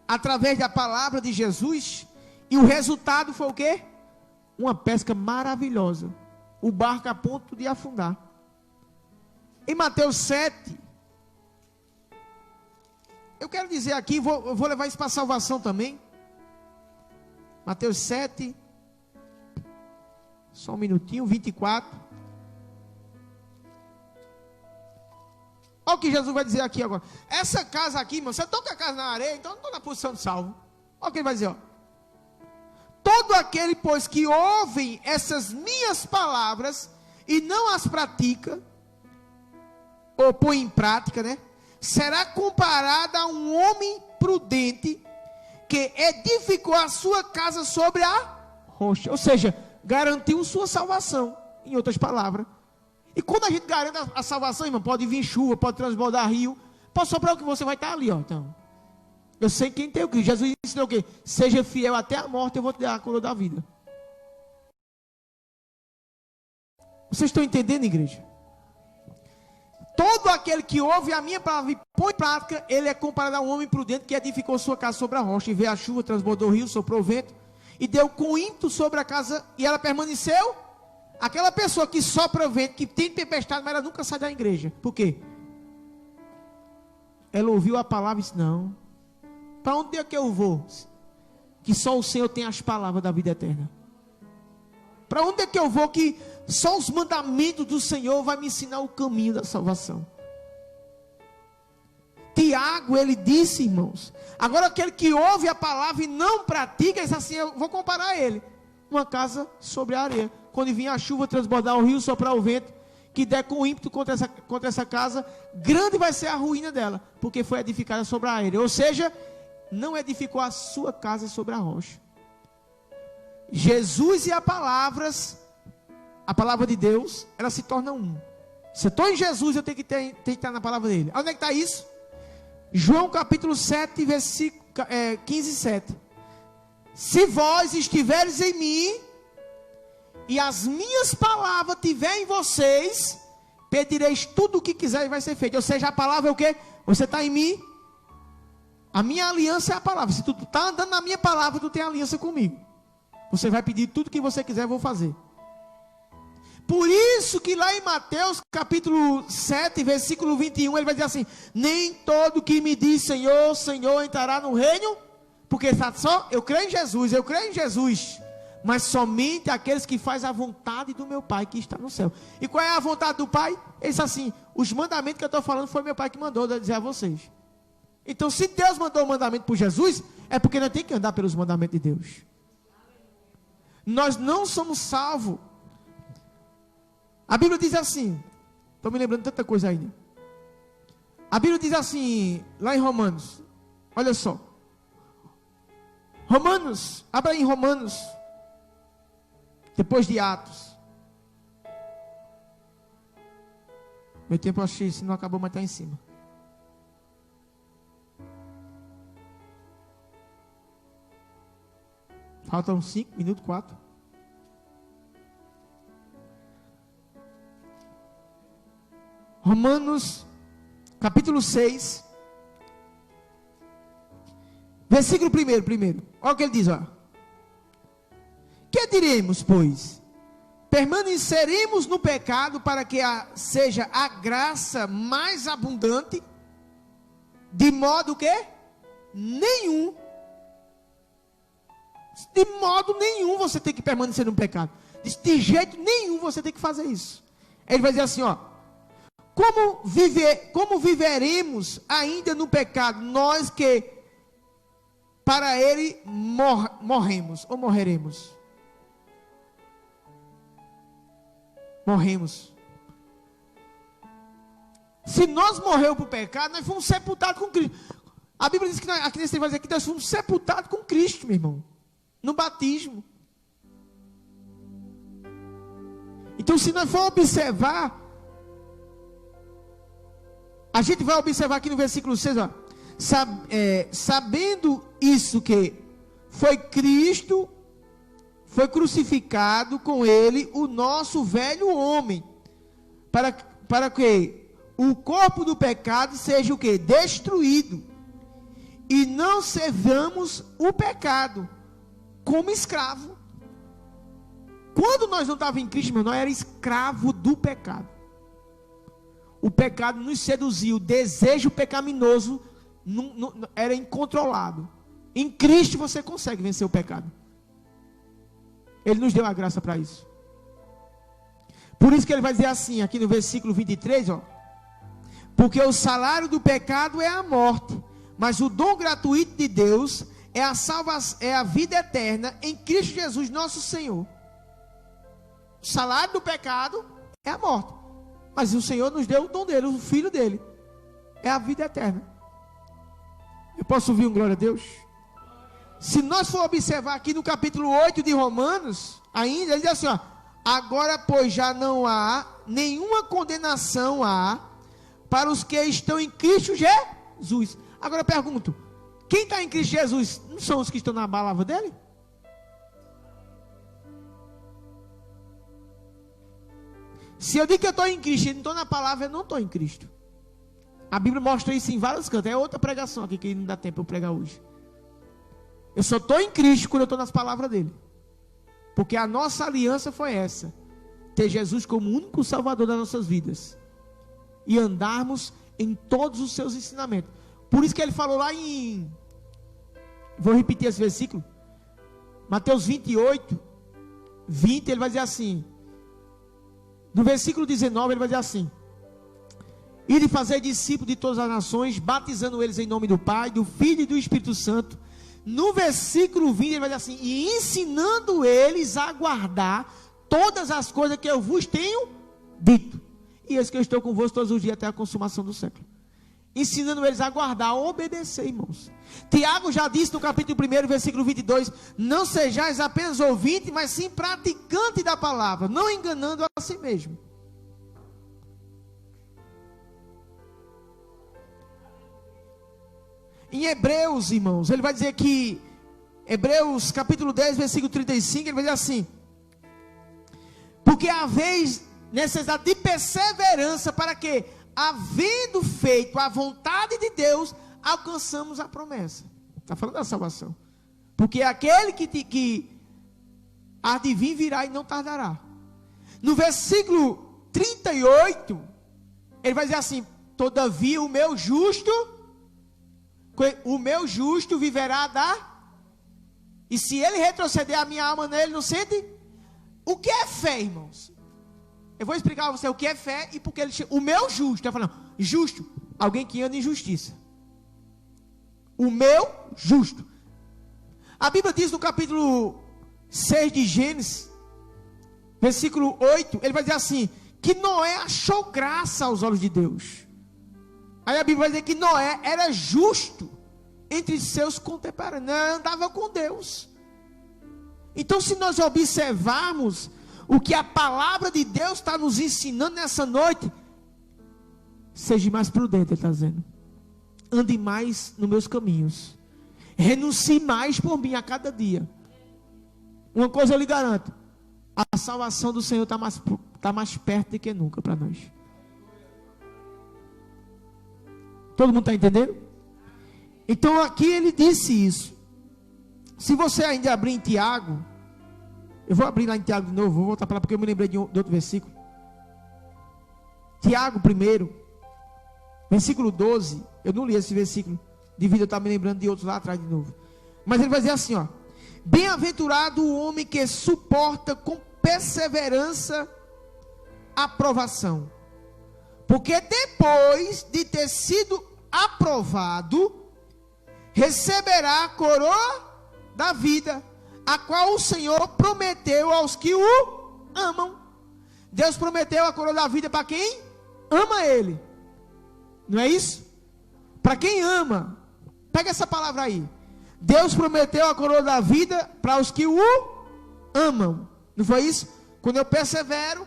através da palavra de Jesus, e o resultado foi o quê? Uma pesca maravilhosa. O barco a ponto de afundar. Em Mateus 7, eu quero dizer aqui, eu vou levar isso para a salvação também. Mateus 7, só um minutinho, 24. Olha o que Jesus vai dizer aqui agora. Essa casa aqui, irmão, você toca a casa na areia, então eu não estou na posição de salvo. Olha o que ele vai dizer, ó. Todo aquele, pois, que ouvem essas minhas palavras e não as pratica, ou põe em prática, né? Será comparado a um homem prudente que edificou a sua casa sobre a rocha. Ou seja, garantiu sua salvação, em outras palavras. E quando a gente garante a salvação, irmão, pode vir chuva, pode transbordar rio, pode soprar o que você vai estar ali, ó. Então, eu sei quem tem o Cristo. Jesus ensinou o quê? Seja fiel até a morte, eu vou te dar a coroa da vida. Vocês estão entendendo, igreja? Todo aquele que ouve a minha palavra e põe em prática, ele é comparado a um homem prudente que edificou sua casa sobre a rocha, e veio a chuva, transbordou o rio, soprou o vento, e deu com ímpeto sobre a casa, e ela permaneceu. Aquela pessoa que sopra o vento, que tem tempestade, mas ela nunca sai da igreja. Por quê? Ela ouviu a palavra e disse, não, para onde é que eu vou? Que só o Senhor tem as palavras da vida eterna. Para onde é que eu vou que só os mandamentos do Senhor vai me ensinar o caminho da salvação? Tiago, ele disse, irmãos, agora aquele que ouve a palavra e não pratica, diz assim, eu vou comparar ele, uma casa sobre a areia, quando vinha a chuva, transbordar o rio, soprar o vento, que der com ímpeto contra essa casa, grande vai ser a ruína dela, porque foi edificada sobre a areia, ou seja, não edificou a sua casa sobre a rocha. Jesus e a palavra de Deus, ela se torna um. Se eu estou em Jesus, eu tenho que estar na palavra dele. Onde é que está isso? João capítulo 7, versículo 15 e 7. Se vós estiveres em mim, e as minhas palavras tiver em vocês, pedireis tudo o que quiser e vai ser feito. Ou seja, a palavra é o quê? Você está em mim, a minha aliança é a palavra. Se tu está andando na minha palavra, tu tem aliança comigo. Você vai pedir tudo que você quiser, eu vou fazer. Por isso que lá em Mateus capítulo 7, versículo 21, ele vai dizer assim: nem todo que me diz Senhor, Senhor entrará no reino, porque está só, eu creio em Jesus, mas somente aqueles que fazem a vontade do meu Pai que está no céu. E qual é a vontade do Pai? Ele disse assim: os mandamentos que eu estou falando foi meu Pai que mandou dizer a vocês. Então se Deus mandou o mandamento por Jesus, é porque nós temos que andar pelos mandamentos de Deus. Nós não somos salvos. A Bíblia diz assim, estou me lembrando de tanta coisa ainda. A Bíblia diz assim, lá em Romanos, olha só. Romanos, abra aí em Romanos, depois de Atos. Meu tempo eu achei, se não acabou, mas está em cima. Faltam 5 minutos, 4. Romanos, capítulo 6, versículo 1, primeiro. Olha o que ele diz, ó. Que diremos, pois? Permaneceremos no pecado para que seja a graça mais abundante? De modo que? Nenhum. De modo nenhum você tem que permanecer no pecado. De jeito nenhum você tem que fazer isso. Ele vai dizer assim, ó. Como viveremos ainda no pecado, nós que para ele morremos ou morreremos? Morremos. Se nós morremos para o pecado, nós fomos sepultados com Cristo. A Bíblia diz que aqui nesse livro vai dizer que nós fomos sepultados com Cristo, meu irmão, no batismo. Então, se nós for observar, a gente vai observar aqui no versículo 6, ó, sabendo isso que foi Cristo, foi crucificado com ele o nosso velho homem, para que o corpo do pecado seja o que? Destruído, e não servamos o pecado como escravo. Quando nós não estávamos em Cristo, nós éramos escravo do pecado. O pecado nos seduziu, o desejo pecaminoso era incontrolado. Em Cristo você consegue vencer o pecado. Ele nos deu a graça para isso. Por isso que ele vai dizer assim, aqui no versículo 23, ó. Porque o salário do pecado é a morte, mas o dom gratuito de Deus é a salvação, é a vida eterna em Cristo Jesus nosso Senhor. O salário do pecado é a morte. Mas o Senhor nos deu o dom dele, o Filho dele. É a vida eterna. Eu posso ouvir um glória a Deus? Se nós for observar aqui no capítulo 8 de Romanos, ainda, ele diz assim, ó. Agora, pois, já não há nenhuma condenação para os que estão em Cristo Jesus. Agora eu pergunto, quem está em Cristo Jesus, não são os que estão na palavra dele? Se eu digo que eu estou em Cristo e não estou na palavra, eu não estou em Cristo. A Bíblia mostra isso em vários cantos. É outra pregação aqui que não dá tempo para eu pregar hoje. Eu só estou em Cristo quando eu estou nas palavras dele. Porque a nossa aliança foi essa. Ter Jesus como o único Salvador das nossas vidas. E andarmos em todos os seus ensinamentos. Por isso que ele falou lá em... Vou repetir esse versículo. Mateus 28, 20, ele vai dizer assim... No versículo 19 ele vai dizer assim: e de fazer discípulos de todas as nações, batizando eles em nome do Pai, do Filho e do Espírito Santo. No versículo 20 ele vai dizer assim: e ensinando eles a guardar todas as coisas que eu vos tenho dito. E eis que eu estou convosco todos os dias até a consumação do século. Ensinando eles a guardar, a obedecer, irmãos. Tiago já disse no capítulo 1, versículo 22, não sejais apenas ouvinte, mas sim praticante da palavra, não enganando a si mesmo. Em Hebreus, irmãos, ele vai dizer que, Hebreus capítulo 10, versículo 35, ele vai dizer assim: Porque haveis necessidade de perseverança para que, havendo feito a vontade de Deus, alcançamos a promessa. Está falando da salvação. Porque aquele que há de vir virá e não tardará. No versículo 38, ele vai dizer assim: todavia o meu justo viverá e se ele retroceder, a minha alma nele não sente. O que é fé, irmãos? Eu vou explicar a você o que é fé e porque o meu justo, está falando, justo, alguém que anda em justiça. O meu justo. A Bíblia diz no capítulo 6 de Gênesis, versículo 8, ele vai dizer assim, que Noé achou graça aos olhos de Deus. Aí a Bíblia vai dizer que Noé era justo entre seus contemporâneos, andava com Deus. Então, se nós observarmos o que a palavra de Deus está nos ensinando nessa noite, seja mais prudente, ele está dizendo. Ande mais nos meus caminhos. Renuncie mais por mim a cada dia. Uma coisa eu lhe garanto: a salvação do Senhor está mais perto do que nunca para nós. Todo mundo está entendendo? Então aqui ele disse isso. Se você ainda abrir em Tiago, eu vou abrir lá em Tiago de novo, vou voltar para lá porque eu me lembrei de outro versículo. Tiago 1, versículo 12, eu não li esse versículo, devido eu estar me lembrando de outros lá atrás de novo. Mas ele vai dizer assim, ó: bem-aventurado o homem que suporta com perseverança a provação, porque depois de ter sido aprovado, receberá a coroa da vida, a qual o Senhor prometeu aos que o amam. Deus prometeu a coroa da vida para quem ama Ele, não é isso? Para quem ama, pega essa palavra aí. Deus prometeu a coroa da vida para os que o amam, não foi isso? Quando eu persevero,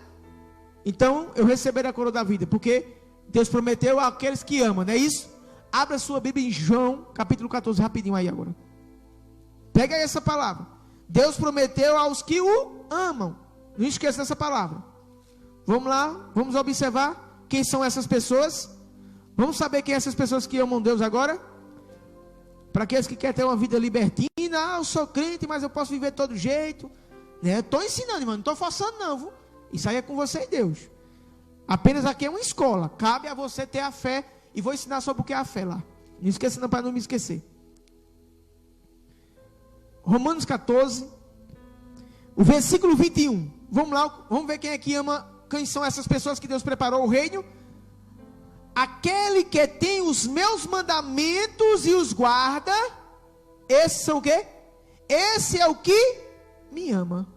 então eu receberei a coroa da vida, porque Deus prometeu àqueles que amam, não é isso? Abra sua Bíblia em João, capítulo 14, rapidinho aí agora. Pega aí essa palavra. Deus prometeu aos que o amam. Não esqueça dessa palavra. Vamos lá, vamos observar quem são essas pessoas. Vamos saber quem são essas pessoas que amam Deus agora. Para aqueles que querem ter uma vida libertina. Eu sou crente, mas eu posso viver de todo jeito, né? Estou ensinando, irmão, não estou forçando não, viu? Isso aí é com você e Deus. Apenas aqui é uma escola. Cabe a você ter a fé. E vou ensinar sobre o que é a fé lá. Não esqueça não, para não me esquecer. Romanos 14, o versículo 21. Vamos lá, vamos ver quem é que ama. Quem são essas pessoas que Deus preparou o reino? Aquele que tem os meus mandamentos e os guarda. Esses são o quê? Esse é o que me ama.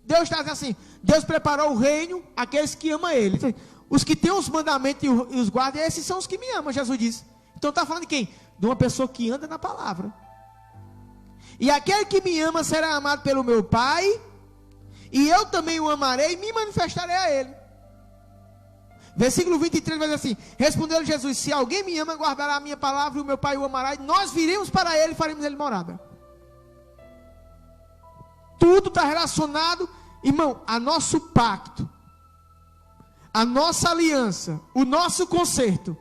Deus está dizendo assim: Deus preparou o reino, aqueles que amam Ele. Os que têm os mandamentos e os guardam, esses são os que me amam, Jesus disse. Então está falando de quem? De uma pessoa que anda na palavra. E aquele que me ama será amado pelo meu Pai, e eu também o amarei e me manifestarei a ele. Versículo 23 vai dizer assim: respondeu Jesus: se alguém me ama, guardará a minha palavra, e o meu Pai o amará, e nós viremos para ele e faremos ele morada. Tudo está relacionado, irmão, a nosso pacto, a nossa aliança, o nosso concerto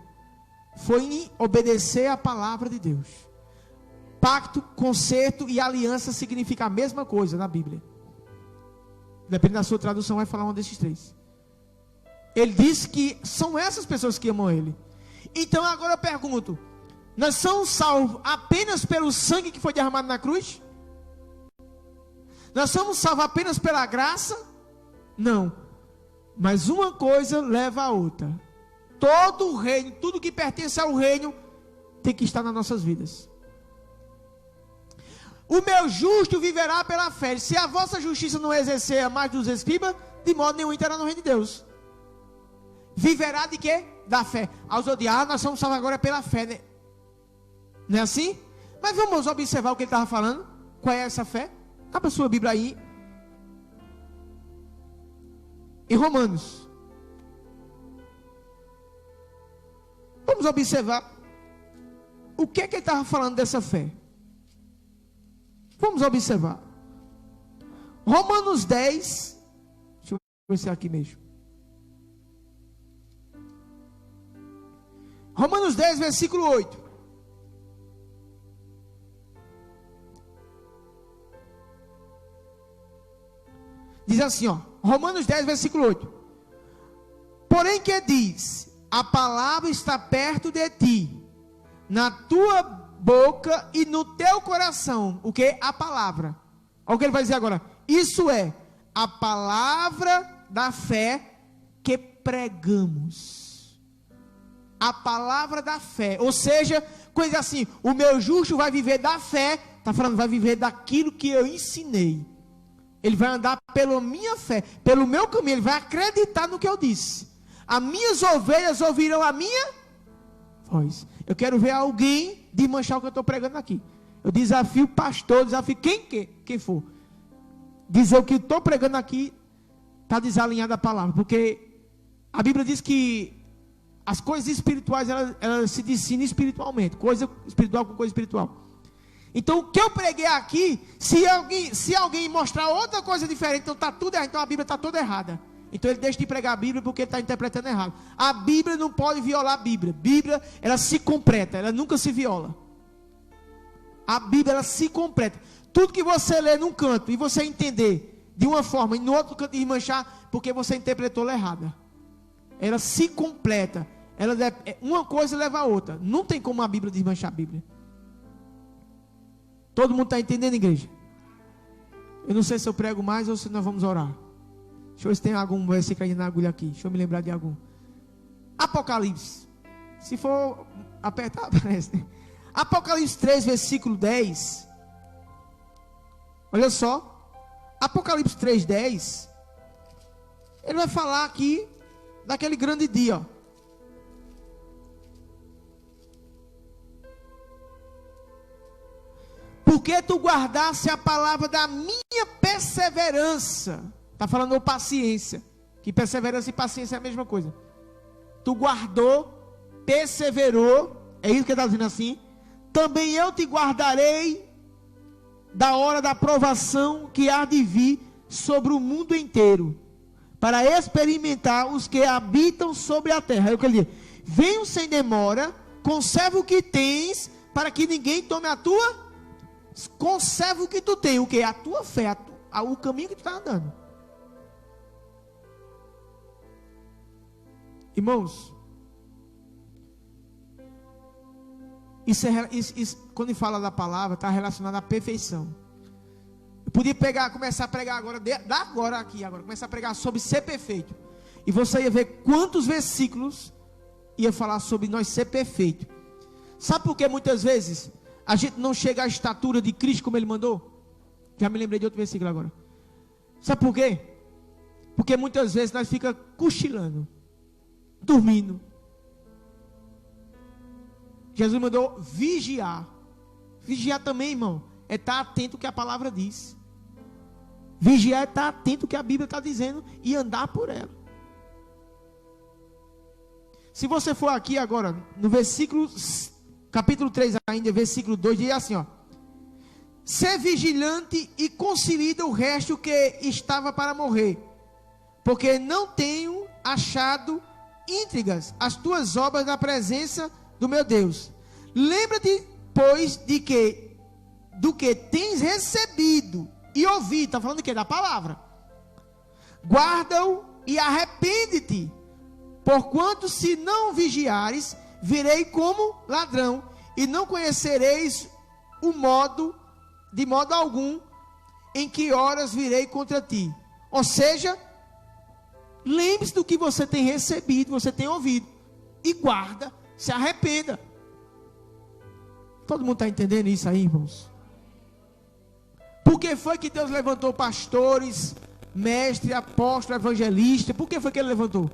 foi em obedecer a palavra de Deus. Pacto, concerto e aliança significa a mesma coisa na Bíblia. Dependendo da sua tradução, vai falar um desses três. Ele disse que são essas pessoas que amam Ele. Então agora eu pergunto: nós somos salvos apenas pelo sangue que foi derramado na cruz? Nós somos salvos apenas pela graça? Não. Mas uma coisa leva a outra. Todo o reino, tudo que pertence ao reino, tem que estar nas nossas vidas. O meu justo viverá pela fé. Se a vossa justiça não exercer a mais dos escribas, de modo nenhum entrará no reino de Deus. Viverá de quê? Da fé. Aos odiar, nós somos salvos agora pela fé, né? Não é assim? Mas vamos observar o que ele estava falando. Qual é essa fé? Abra sua Bíblia aí. Em Romanos. Vamos observar o que é que ele estava falando dessa fé. Vamos observar. Romanos 10, Vai ser aqui mesmo. Romanos 10, versículo 8. Diz assim, ó. Romanos 10, versículo 8. Porém que diz: a palavra está perto de ti, na tua boca e no teu coração. O que? A palavra. Olha o que ele vai dizer agora. Isso é a palavra da fé que pregamos. A palavra da fé. Ou seja, coisa assim, o meu justo vai viver da fé. Está falando, vai viver daquilo que eu ensinei. Ele vai andar pela minha fé, pelo meu caminho. Ele vai acreditar no que eu disse. As minhas ovelhas ouvirão a minha voz. Eu quero ver alguém desmanchar o que eu estou pregando aqui. Eu desafio o pastor, desafio quem for. Dizer o que eu estou pregando aqui está desalinhado a palavra. Porque a Bíblia diz que as coisas espirituais, elas se ensinam espiritualmente. Coisa espiritual com coisa espiritual. Então o que eu preguei aqui, se alguém mostrar outra coisa diferente, então está tudo errado. Então a Bíblia está toda errada. Então ele deixa de pregar a Bíblia porque ele está interpretando errado. A Bíblia não pode violar a Bíblia. A Bíblia, ela se completa, ela nunca se viola. A Bíblia, ela se completa. Tudo que você lê num canto e você entender de uma forma e no outro canto desmanchar, porque você interpretou ela errada. Ela se completa. Uma coisa leva a outra. Não tem como a Bíblia desmanchar a Bíblia. Todo mundo está entendendo, igreja? Eu não sei se eu prego mais ou se nós vamos orar. Deixa eu ver se tem algum versículo aí na agulha aqui. Deixa eu me lembrar de algum. Apocalipse. Se for apertar, aparece. Apocalipse 3, versículo 10. Olha só. Apocalipse 3, 10. Ele vai falar aqui daquele grande dia, ó. Porque tu guardasse a palavra da minha perseverança. Está falando paciência. Que perseverança e paciência é a mesma coisa. Tu guardou, perseverou. É isso que ele está dizendo assim. Também eu te guardarei da hora da provação que há de vir sobre o mundo inteiro, para experimentar os que habitam sobre a terra. É o que ele diz. Venham sem demora, conserva o que tens, para que ninguém tome a tua. Conserva o que tu tem. O que? A tua fé, o caminho que tu está andando. Irmãos, isso, quando ele fala da palavra, está relacionado à perfeição. Eu podia começar a pregar agora, começar a pregar sobre ser perfeito. E você ia ver quantos versículos ia falar sobre nós ser perfeito. Sabe por que muitas vezes a gente não chega à estatura de Cristo como Ele mandou? Já me lembrei de outro versículo agora. Sabe por quê? Porque muitas vezes nós ficamos cochilando, dormindo. Jesus mandou vigiar. Vigiar também, irmão, é estar atento ao que a palavra diz. Vigiar é estar atento ao que a Bíblia está dizendo e andar por ela. Se você for aqui agora, no versículo, capítulo 3 ainda, versículo 2, diz assim, ó. Ser vigilante e concilida o resto que estava para morrer, porque não tenho achado íntrigas as tuas obras na presença do meu Deus. Lembra-te, pois, do que tens recebido e ouvido. Está falando de quê? Da palavra. Guarda-o e arrepende-te, porquanto se não vigiares, virei como ladrão, e não conhecereis de modo algum, em que horas virei contra ti. Ou seja, lembre-se do que você tem recebido, você tem ouvido, e guarda, se arrependa. Todo mundo está entendendo isso aí, irmãos? Por que foi que Deus levantou pastores, mestre, apóstolo, evangelista? Por que foi que Ele levantou?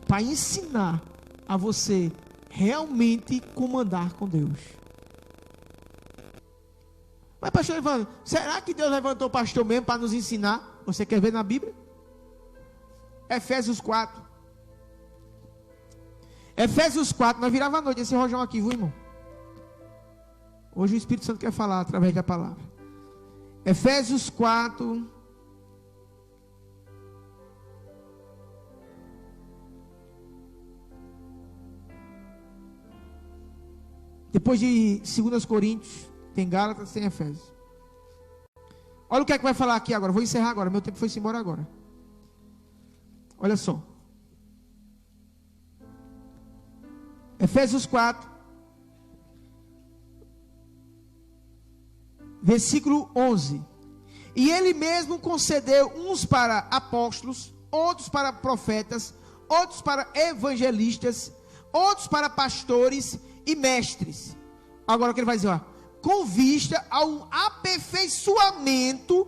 Para ensinar a você realmente como andar com Deus. Mas pastor Evandro, será que Deus levantou o pastor mesmo para nos ensinar? Você quer ver na Bíblia? Efésios 4. Efésios 4, nós virava a noite esse rojão aqui, viu, irmão? Hoje o Espírito Santo quer falar através da palavra. Efésios 4, Depois de 2 Coríntios, tem Gálatas, tem Efésios. Olha o que é que vai falar aqui agora. Vou encerrar agora. Meu tempo foi-se embora agora. Olha só. Efésios 4. Versículo 11. E ele mesmo concedeu uns para apóstolos, outros para profetas, outros para evangelistas, outros para pastores e mestres. Agora o que ele vai dizer, ó, com vista ao aperfeiçoamento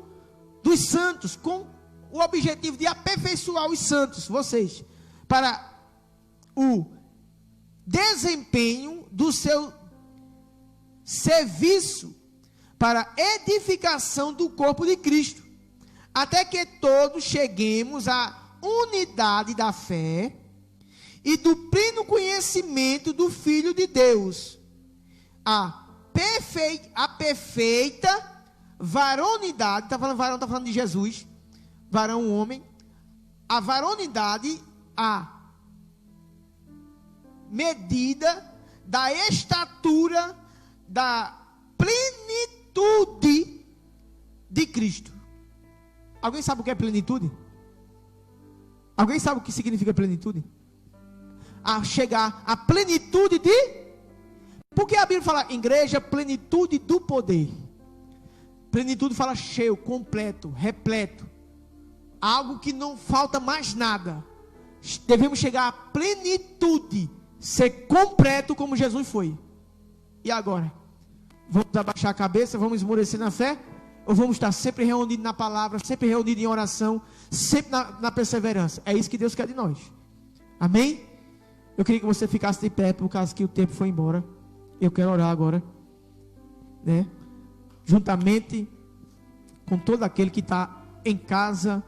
dos santos, com o objetivo de aperfeiçoar os santos, vocês, para o desempenho do seu serviço, para edificação do corpo de Cristo, até que todos cheguemos à unidade da fé e do pleno conhecimento do Filho de Deus, a perfeita varonidade. Está falando varão, está falando de Jesus, varão, homem, a varonidade, a medida da estatura da plenitude de Cristo. Alguém sabe o que é plenitude? Alguém sabe o que significa plenitude? A chegar à plenitude de... Porque a Bíblia fala, igreja, plenitude do poder. Plenitude fala cheio, completo, repleto. Algo que não falta mais nada. Devemos chegar à plenitude, ser completo como Jesus foi. E agora? Vamos abaixar a cabeça, vamos esmorecer na fé? Ou vamos estar sempre reunidos na palavra, sempre reunidos em oração, sempre na perseverança? É isso que Deus quer de nós. Amém? Eu queria que você ficasse de pé, por causa que o tempo foi embora. Eu quero orar agora, né? Juntamente com todo aquele que está em casa,